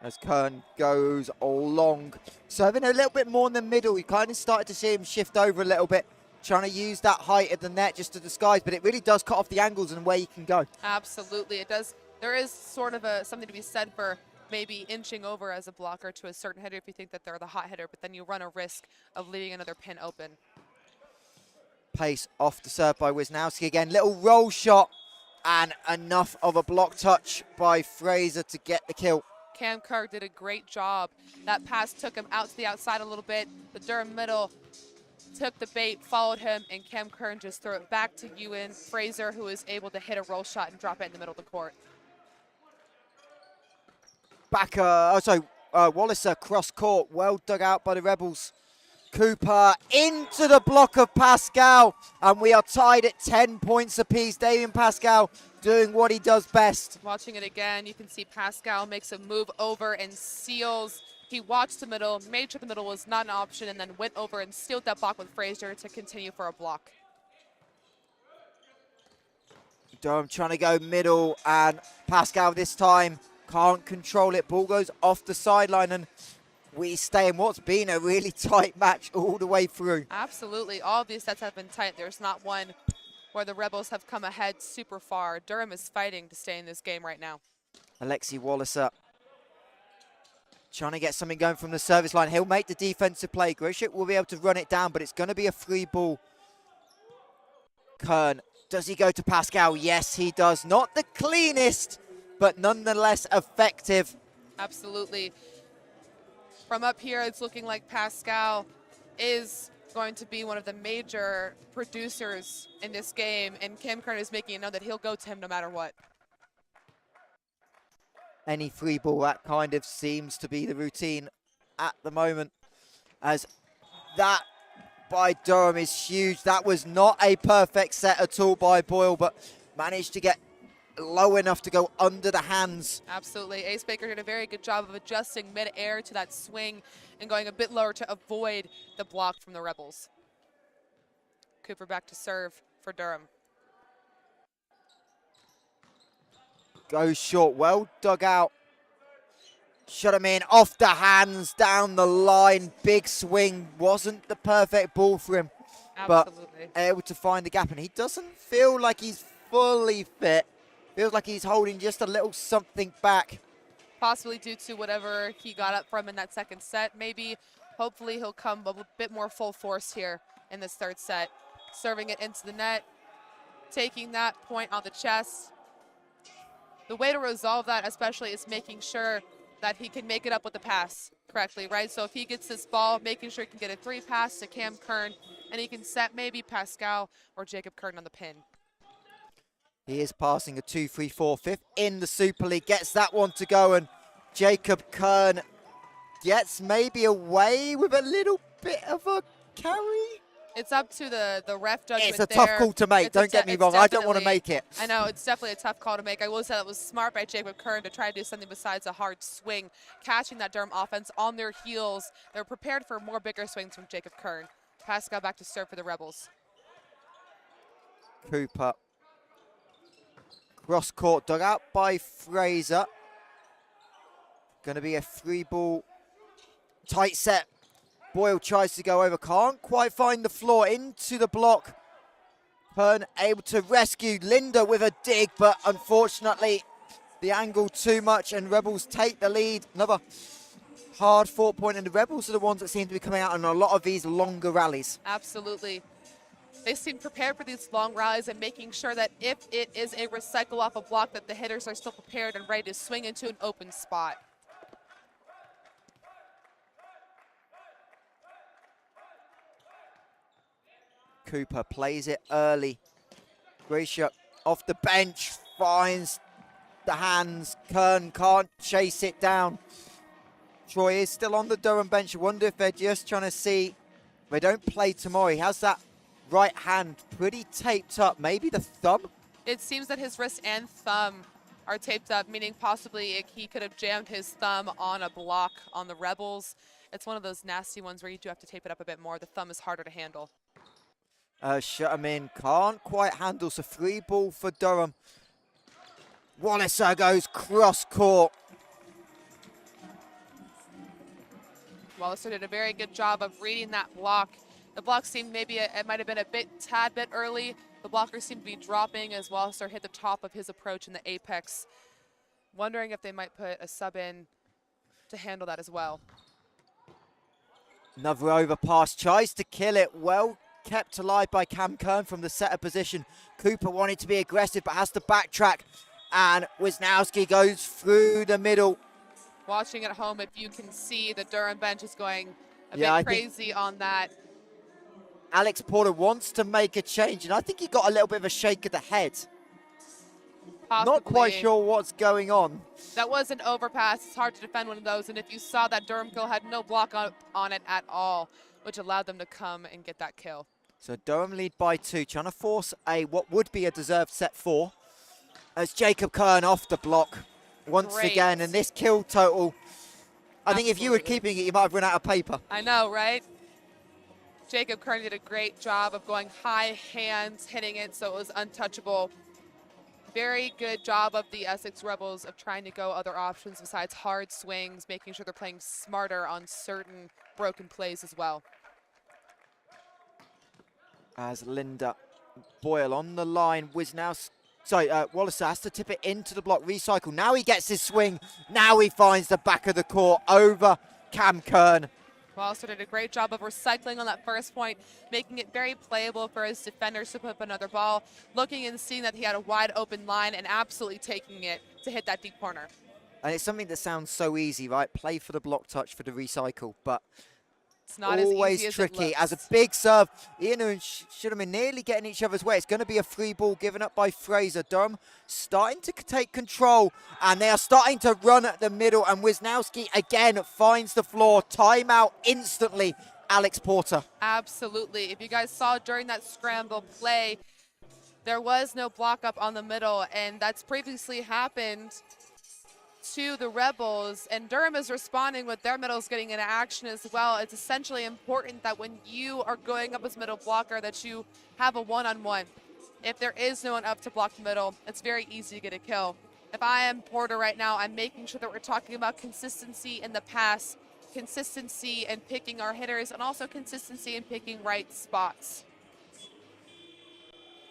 As Kern goes along, serving a little bit more in the middle. You kind of started to see him shift over a little bit, trying to use that height of the net just to disguise, but it really does cut off the angles and where you can go. Absolutely, it does. There is sort of something to be said for maybe inching over as a blocker to a certain hitter if you think that they're the hot hitter, but then you run a risk of leaving another pin open. Pace off the serve by Wisnowski again. Little roll shot and enough of a block touch by Fraser to get the kill. Cam Kern did a great job. That pass took him out to the outside a little bit. The Durham middle took the bait, followed him, and Cam Kern just threw it back to Ewan Fraser, who was able to hit a roll shot and drop it in the middle of the court. Wallace cross court, well dug out by the Rebels. Cooper into the block of Pascal, and we are tied at 10 points apiece. Damien Pascal doing what he does best. Watching it again, you can see Pascal makes a move over and seals. He watched the middle, made sure the middle was not an option, and then went over and sealed that block with Fraser to continue for a block. Durham trying to go middle, and Pascal this time can't control it. Ball goes off the sideline, and we stay in what's been a really tight match all the way through. Absolutely. All of these sets have been tight. There's not one where the Rebels have come ahead super far. Durham is fighting to stay in this game right now. Alexi Wallace trying to get something going from the service line. He'll make the defensive play. Grishik will be able to run it down, but it's going to be a free ball. Kern, does he go to Pascal? Yes, he does. Not the cleanest, but nonetheless effective. Absolutely. From up here, it's looking like Pascal is going to be one of the major producers in this game, and Cam Kern is making it known that he'll go to him no matter what. Any free ball, that kind of seems to be the routine at the moment, as that by Durham is huge. That was not a perfect set at all by Boyle, but managed to get low enough to go under the hands. Absolutely. Ace Baker did a very good job of adjusting mid-air to that swing and going a bit lower to avoid the block from the Rebels. Cooper back to serve for Durham. Goes short, well dug out. Shut him in, off the hands, down the line. Big swing, wasn't the perfect ball for him. but Absolutely. able to find the gap. And he doesn't feel like he's fully fit. Feels like he's holding just a little something back. Possibly due to whatever he got up from in that second set. Maybe, hopefully, he'll come a bit more full force here in this third set. Serving it into the net, taking that point on the chest. The way to resolve that, especially, is making sure that he can make it up with the pass correctly, right? So if he gets this ball, making sure he can get a 3 pass to Cam Kern, and he can set maybe Pascal or Jacob Kern on the pin. He is passing a 2-3-4 fifth in the Super League. Gets that one to go, and Jacob Kern gets maybe away with a little bit of a carry. It's up to the ref judgment. It's a tough call to make. Don't get me wrong. I don't want to make it. I know. It's definitely a tough call to make. I will say that was smart by Jacob Kern to try to do something besides a hard swing, catching that Durham offense on their heels. They're prepared for more bigger swings from Jacob Kern. Pascal back to serve for the Rebels. Cooper. Cross court dug out by Fraser. Going to be a 3-ball tight set. Boyle tries to go over, can't quite find the floor, into the block. Hearn able to rescue Linda with a dig, but unfortunately the angle too much, and Rebels take the lead. Another hard 4-point, and the Rebels are the ones that seem to be coming out on a lot of these longer rallies. Absolutely. They seem prepared for these long rallies and making sure that if it is a recycle off a block, that the hitters are still prepared and ready to swing into an open spot. Cooper plays it early. Gracia off the bench, finds the hands. Kern can't chase it down. Troy is still on the Durham bench. I wonder if they're just trying to see. They don't play tomorrow. He has that right hand pretty taped up. Maybe the thumb? It seems that his wrist and thumb are taped up, meaning possibly he could have jammed his thumb on a block on the Rebels. It's one of those nasty ones where you do have to tape it up a bit more. The thumb is harder to handle. Shut him in. Can't quite handle. So 3-ball for Durham. Wallace goes cross court. Walliser did a very good job of reading that block. The block seemed maybe it might have been a tad bit early. The blocker seemed to be dropping as Walliser hit the top of his approach in the apex. Wondering if they might put a sub in to handle that as well. Another overpass. Tries to kill it. Well kept alive by Cam Kern from the setter position. Cooper wanted to be aggressive but has to backtrack. And Wisnowski goes through the middle. Watching at home, if you can see, the Durham bench is going a bit crazy on that. Alex Porter wants to make a change, and I think he got a little bit of a shake of the head. Possibly. Not quite sure what's going on. That was an overpass. It's hard to defend one of those, and if you saw that, Durham kill had no block on it at all, which allowed them to come and get that kill. So Durham lead by 2, trying to force what would be a deserved set 4. As Jacob Kern off the block once again, and this kill total, I think if you were keeping it, you might have run out of paper. I know, right? Jacob Kern did a great job of going high hands, hitting it so it was untouchable. Very good job of the Essex Rebels of trying to go other options besides hard swings, making sure they're playing smarter on certain broken plays as well. As Linda Boyle on the line, Walliser has to tip it into the block, recycle. Now he gets his swing. Now he finds the back of the court over Cam Kern. Walliser did a great job of recycling on that first point, making it very playable for his defenders to put up another ball, looking and seeing that he had a wide open line and absolutely taking it to hit that deep corner. And it's something that sounds so easy, right? Play for the block touch for the recycle, but it's not always as easy tricky. as As a big serve, Ian and should have been nearly getting each other's way. It's going to be a 3-ball given up by Fraser. Durham starting to take control, and they are starting to run at the middle, and Wisnowski again finds the floor. Timeout instantly, Alex Porter. Absolutely. If you guys saw during that scramble play, there was no block up on the middle, and that's previously happened to the Rebels, and Durham is responding with their middles getting into action as well. It's essentially important that when you are going up as middle blocker that you have a one-on-one. If there is no one up to block the middle, it's very easy to get a kill. If I am Porter right now, I'm making sure that we're talking about consistency in the pass, consistency in picking our hitters, and also consistency in picking right spots.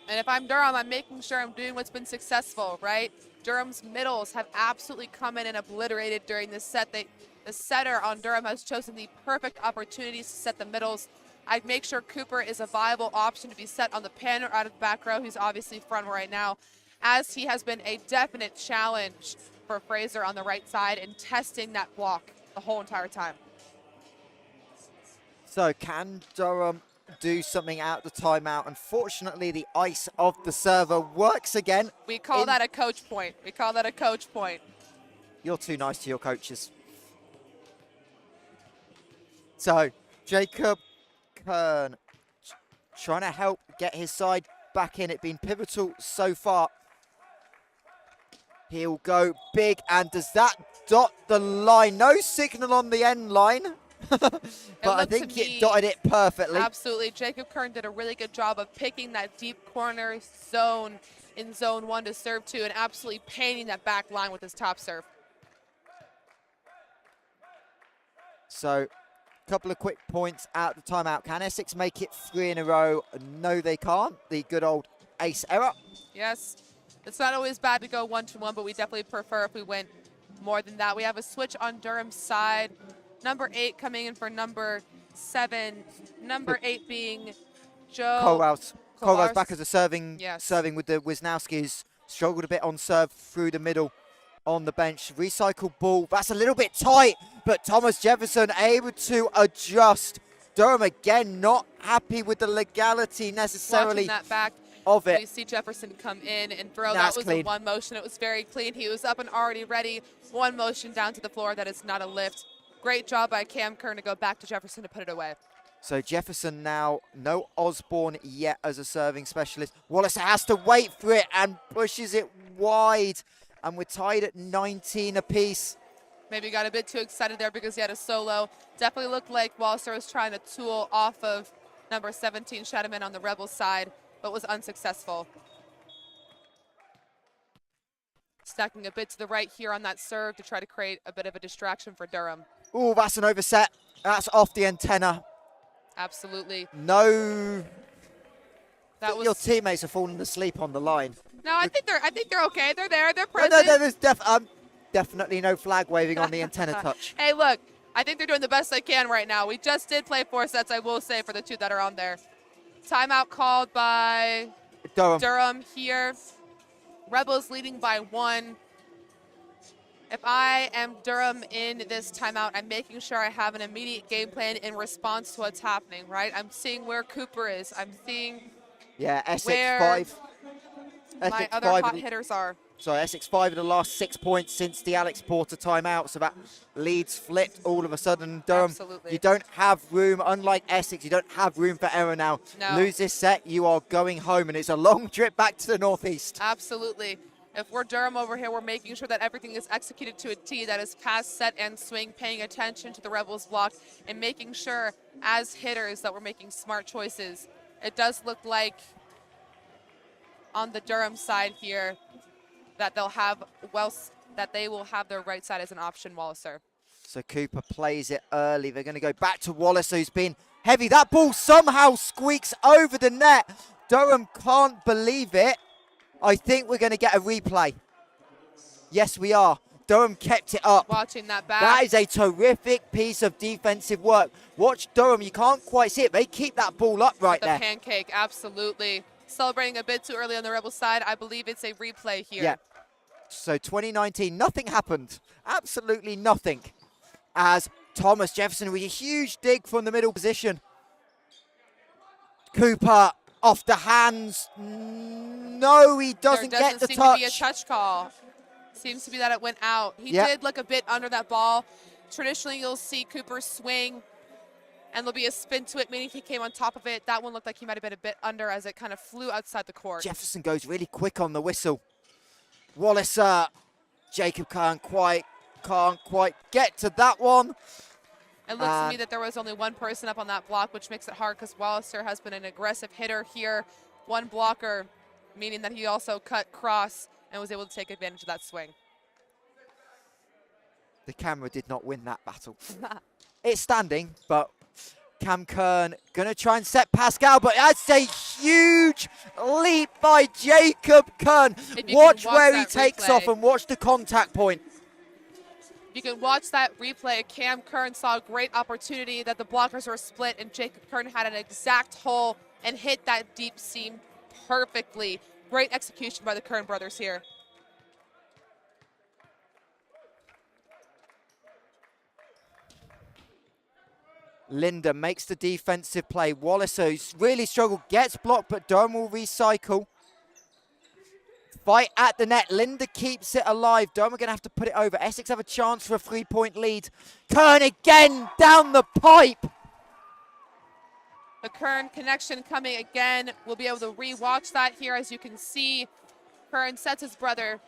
And if I'm Durham, I'm making sure I'm doing what's been successful, right? Durham's middles have absolutely come in and obliterated during this set. The setter on Durham has chosen the perfect opportunities to set the middles. I'd make sure Cooper is a viable option to be set on the pin or out of the back row. He's obviously front right now, as he has been a definite challenge for Fraser on the right side and testing that block the whole entire time. So can Durham do something out the timeout? Unfortunately, the ice of the server works again. We call that a coach point. We call that a coach point. You're too nice to your coaches. So Jacob Kern trying to help get his side back in. It's been pivotal so far. He'll go big, and does that dot the line? No signal on the end line. But I think it dotted it perfectly. Absolutely. Jacob Kern did a really good job of picking that deep corner zone in zone 1 to serve 2 and absolutely painting that back line with his top serve. So a couple of quick points out the timeout. Can Essex make it 3 in a row? No, they can't. The good old ace error. Yes. It's not always bad to go 1-1, but we definitely prefer if we went more than that. We have a switch on Durham's side. Number 8 coming in for number 7. Number 8 being Joe Colwell's back as a serving, yes. serving with the Wisnowski's. Struggled a bit on serve through the middle on the bench. Recycled ball. That's a little bit tight, but Thomas Jefferson able to adjust. Durham again not happy with the legality necessarily that back. Of it. We see Jefferson come in and throw. That's that was clean. a one motion. It was very clean. He was up and already ready. One motion down to the floor. That is not a lift. Great job by Cam Kern to go back to Jefferson to put it away. So Jefferson now, no Osborne yet as a serving specialist. Wallace has to wait for it and pushes it wide. And we're tied at 19 apiece. Maybe got a bit too excited there because he had a solo. Definitely looked like Walser was trying to tool off of number 17, Shadaman, on the Rebels side, but was unsuccessful. Stacking a bit to the right here on that serve to try to create a bit of a distraction for Durham. Oh, that's an overset. That's off the antenna. Absolutely. No. That was your teammates are falling asleep on the line. No, I think they're okay. They're there. They're present. No, there's definitely no flag waving on the antenna touch. Hey, look, I think they're doing the best they can right now. We just did play 4 sets, I will say, for the 2 that are on there. Timeout called by Durham here. Rebels leading by 1. If I am Durham in this timeout, I'm making sure I have an immediate game plan in response to what's happening, right? I'm seeing where Cooper is. I'm seeing Essex where 5. my other hot hitters are. So Essex 5 of the last 6 points since the Alex Porter timeout. So that lead's flipped all of a sudden. Durham, absolutely. You don't have room, unlike Essex, you don't have room for error now. No. Lose this set, you are going home, and it's a long trip back to the northeast. Absolutely. If we're Durham over here, we're making sure that everything is executed to a T, that is pass, set, and swing, paying attention to the Rebels block, and making sure as hitters that we're making smart choices. It does look like on the Durham side here that they will have their right side as an option, Walliser. So Cooper plays it early. They're going to go back to Wallace, who's been heavy. That ball somehow squeaks over the net. Durham can't believe it. I think we're going to get a replay. Yes, we are. Durham kept it up. Watching that back. That is a terrific piece of defensive work. Watch Durham. You can't quite see it. They keep that ball up right there. The pancake, absolutely. Celebrating a bit too early on the Rebel side. I believe it's a replay here. Yeah. So 2019, nothing happened. Absolutely nothing. As Thomas Jefferson with a huge dig from the middle position. Cooper off the hands. No, he doesn't get the touch. There doesn't seem to be a touch call. Seems to be that it went out. He did look a bit under that ball. Traditionally, you'll see Cooper swing, and there'll be a spin to it, meaning he came on top of it. That one looked like he might have been a bit under as it kind of flew outside the court. Jefferson goes really quick on the whistle. Wallace, Jacob can't quite get to that one. It looks to me that there was only one person up on that block, which makes it hard because Walliser has been an aggressive hitter here. One blocker, meaning that he also cut cross and was able to take advantage of that swing. The camera did not win that battle. It's standing, but Cam Kern going to try and set Pascal, but that's a huge leap by Jacob Kern. Watch where he takes off and watch the contact point. You can watch that replay. Cam Kern saw a great opportunity that the blockers were split, and Jacob Kern had an exact hole and hit that deep seam perfectly. Great execution by the Kern brothers here. Linda makes the defensive play. Wallace, who's really struggled, gets blocked, but Durham will recycle. Fight at the net. Linda keeps it alive. Durham are going to have to put it over. Essex have a chance for a 3-point lead. Kern again down the pipe. The Kern connection coming again. We'll be able to re-watch that here. As you can see, Kern sets his brother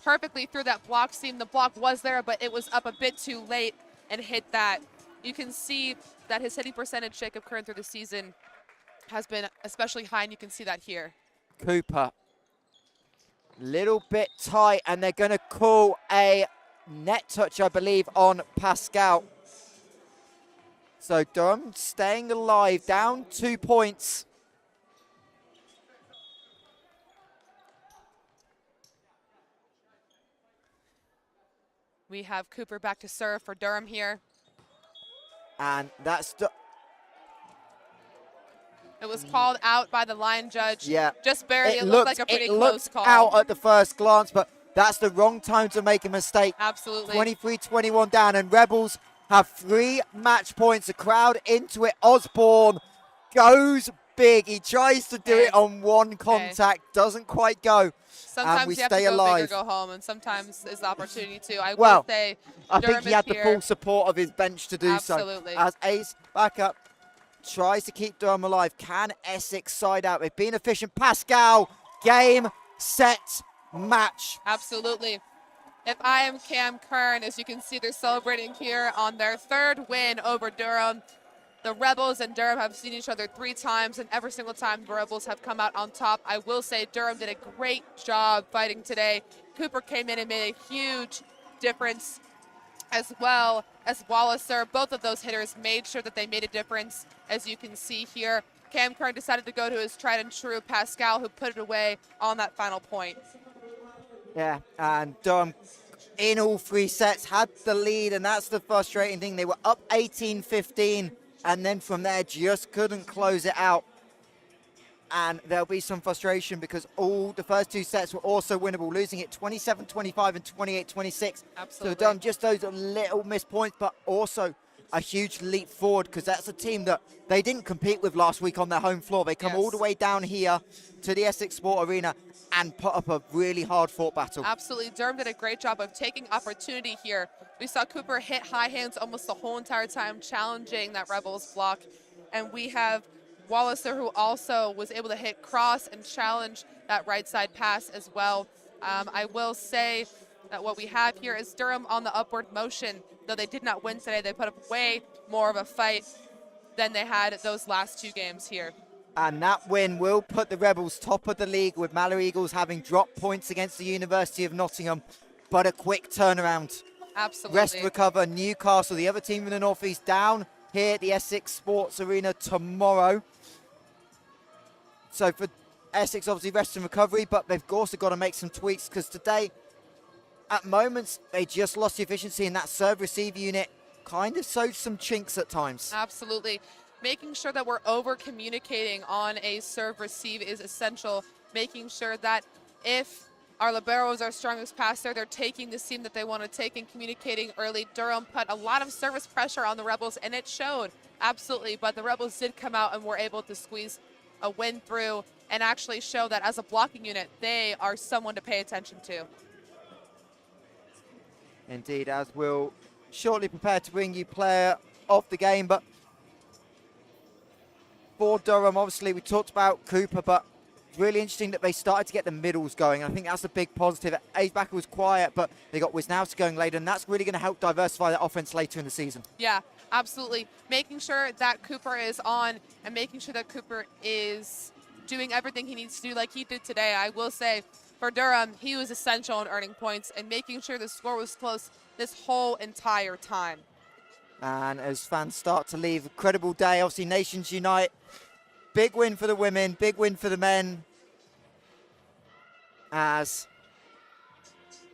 perfectly through that block seam. The block was there, but it was up a bit too late and hit that. You can see that his hitting percentage, Jacob Kern, through the season has been especially high, and you can see that here. Cooper, little bit tight, and they're going to call a net touch, I believe, on Pascal. So Durham staying alive, down 2 points. We have Cooper back to serve for Durham here. And that's it was called out by the line judge. Yeah. Just barely. It looked like a pretty close call. Out at the first glance, but that's the wrong time to make a mistake. Absolutely. 23-21 down, and Rebels have 3 match points. The crowd into it. Osborne goes big. He tries to do it on one contact. Doesn't quite go. Sometimes and we you have stay to go alive. big or go home, and sometimes is the opportunity to. I will say, I think he had the full support of his bench to do Absolutely. so. As Ace back up, tries to keep Durham alive. Can Essex side out? They've been efficient. Pascal, game, set, match. Absolutely. If I am Cam Kern, as you can see, they're celebrating here on their 3rd win over Durham. The Rebels and Durham have seen each other 3 times, and every single time the Rebels have come out on top. I will say Durham did a great job fighting today. Cooper came in and made a huge difference, as well as Walliser. Both of those hitters made sure that they made a difference, as you can see here. Cam Kern decided to go to his tried and true Pascal, who put it away on that final point. Yeah, and Durham in all 3 sets had the lead, and that's the frustrating thing. They were up 18-15. And then from there, just couldn't close it out. And there'll be some frustration because all the first 2 sets were also winnable, losing it 27-25 and 28-26. Absolutely. So done just those little missed points, but also a huge leap forward because that's a team that they didn't compete with last week on their home floor. They come all the way down here to the Essex Sport Arena and put up a really hard-fought battle. Absolutely. Durham did a great job of taking opportunity here. We saw Cooper hit high hands almost the whole entire time, challenging that Rebels block. And we have Walliser, who also was able to hit cross and challenge that right side pass as well. I will say that what we have here is Durham on the upward motion. Though they did not win today, they put up way more of a fight than they had those last 2 games here. And that win will put the Rebels top of the league, with Mallory Eagles having dropped points against the University of Nottingham, but a quick turnaround. Absolutely. Rest recover. Newcastle, the other team in the Northeast, down here at the Essex Sports Arena tomorrow. So for Essex, obviously rest and recovery, but they've also got to make some tweaks because today, at moments, they just lost the efficiency in that serve-receive unit. Kind of showed some chinks at times. Absolutely. Making sure that we're over-communicating on a serve-receive is essential. Making sure that if our liberos are strongest passer, they're taking the seam that they want to take and communicating early. Durham put a lot of service pressure on the Rebels, and it showed, absolutely. But the Rebels did come out and were able to squeeze a win through and actually show that as a blocking unit, they are someone to pay attention to. Indeed, as we'll shortly prepare to bring you player of the game. But for Durham, obviously, we talked about Cooper, but it's really interesting that they started to get the middles going. I think that's a big positive. Azebacker was quiet, but they got Wisnowski going later, and that's really going to help diversify that offense later in the season. Yeah, absolutely. Making sure that Cooper is on and making sure that Cooper is doing everything he needs to do like he did today. I will say, for Durham, he was essential in earning points and making sure the score was close this whole entire time. And as fans start to leave, incredible day. Obviously, Nations Unite big win for the women, big win for the men. As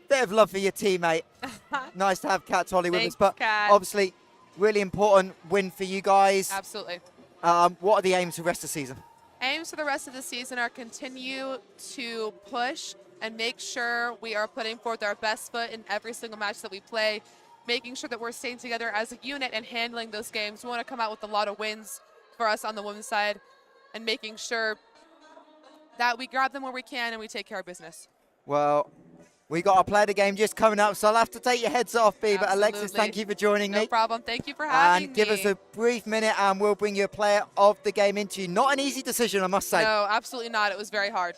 bit of love for your teammate. Nice to have Kat Tolley with us, but Kat. obviously really important win for you guys. Absolutely. What are the aims for the rest of the season? Aims for the rest of the season are continue to push and make sure we are putting forth our best foot in every single match that we play, making sure that we're staying together as a unit and handling those games. We want to come out with a lot of wins for us on the women's side and making sure that we grab them where we can and we take care of business. Well, we got our player of the game just coming up, so I'll have to take your heads off, B. But Absolutely. Alexis, thank you for joining me. No problem. Thank you for having me. And give us a brief minute and we'll bring you a player of the game into you. Not an easy decision, I must say. No, absolutely not. It was very hard.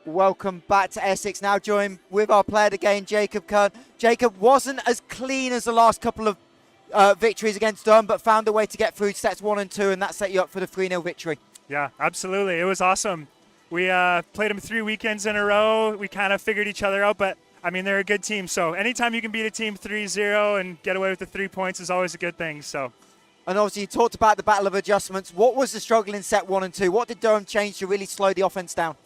Welcome back to Essex. Now joined with our player of the game, Jacob Kern. Jacob wasn't as clean as the last couple of victories against Durham, but found a way to get through sets 1 and 2, and that set you up for the 3-0 victory. Yeah, absolutely. It was awesome. We played them 3 weekends in a row. We kind of figured each other out, but I mean, they're a good team. So anytime you can beat a team 3-0 and get away with the 3 points is always a good thing. So. And obviously you talked about the battle of adjustments. What was the struggle in set 1 and 2? What did Durham change to really slow the offense down?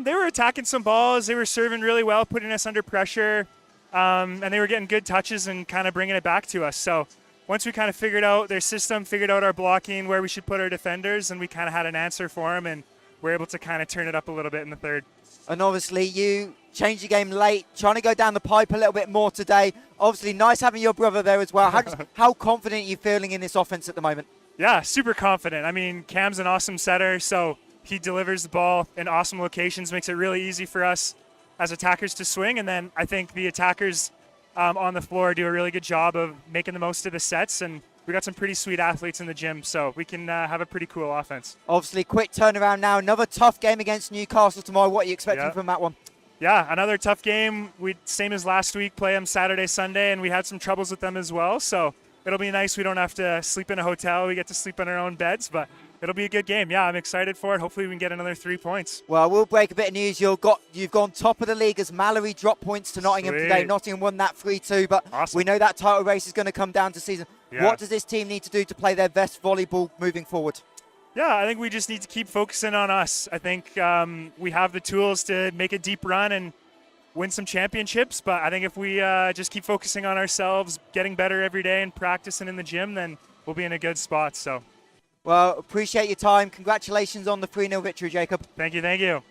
They were attacking some balls. They were serving really well, putting us under pressure. And they were getting good touches and kind of bringing it back to us. So once we kind of figured out their system, figured out our blocking, where we should put our defenders, and we kind of had an answer for them, and we're able to kind of turn it up a little bit in the third. And obviously you changed the game late, trying to go down the pipe a little bit more today. Obviously nice having your brother there as well. How confident are you feeling in this offense at the moment? Yeah, super confident. I mean, Cam's an awesome setter, so he delivers the ball in awesome locations, makes it really easy for us as attackers to swing. And then I think the attackers on the floor do a really good job of making the most of the sets. And we got some pretty sweet athletes in the gym, so we can have a pretty cool offense. Obviously, quick turnaround now. Another tough game against Newcastle tomorrow. What are you expecting from that one? Yeah, another tough game. We same as last week, play them Saturday, Sunday, and we had some troubles with them as well. So it'll be nice. We don't have to sleep in a hotel. We get to sleep in our own beds, but it'll be a good game. Yeah, I'm excited for it. Hopefully we can get another 3 points. Well, we'll break a bit of news. You've gone top of the league as Mallory dropped points to Nottingham today. Nottingham won that 3-2, but we know that title race is going to come down to season. Yeah. What does this team need to do to play their best volleyball moving forward? Yeah, I think we just need to keep focusing on us. I think we have the tools to make a deep run and win some championships, but I think if we just keep focusing on ourselves, getting better every day and practicing in the gym, then we'll be in a good spot. So. Well, appreciate your time. Congratulations on the 3-0 victory, Jacob. Thank you, thank you.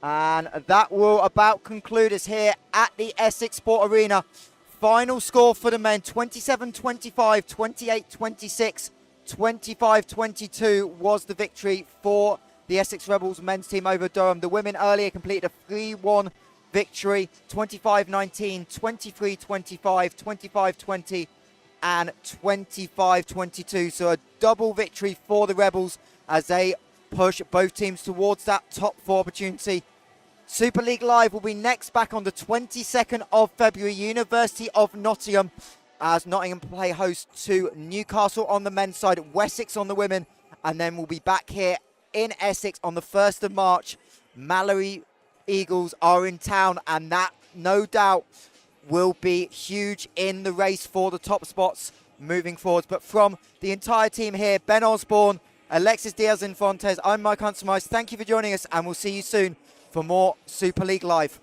And that will about conclude us here at the Essex Sport Arena. Final score for the men, 27-25, 28-26, 25-22 was the victory for the Essex Rebels men's team over Durham. The women earlier completed a 3-1 victory, 25-19, 23-25, 25-20, and 25-22. So a double victory for the Rebels as they push both teams towards that top 4 opportunity. Super League Live will be next, back on the 22nd of February. University of Nottingham, as Nottingham play host to Newcastle on the men's side, Wessex on the women, and then we'll be back here in Essex on the 1st of March. Mallory Eagles are in town, and that, no doubt, will be huge in the race for the top spots moving forward. But from the entire team here, Ben Osborne, Alexis Diaz-Infantes, I'm Mike Huntsmice. Thank you for joining us, and we'll see you soon for more Super League Live.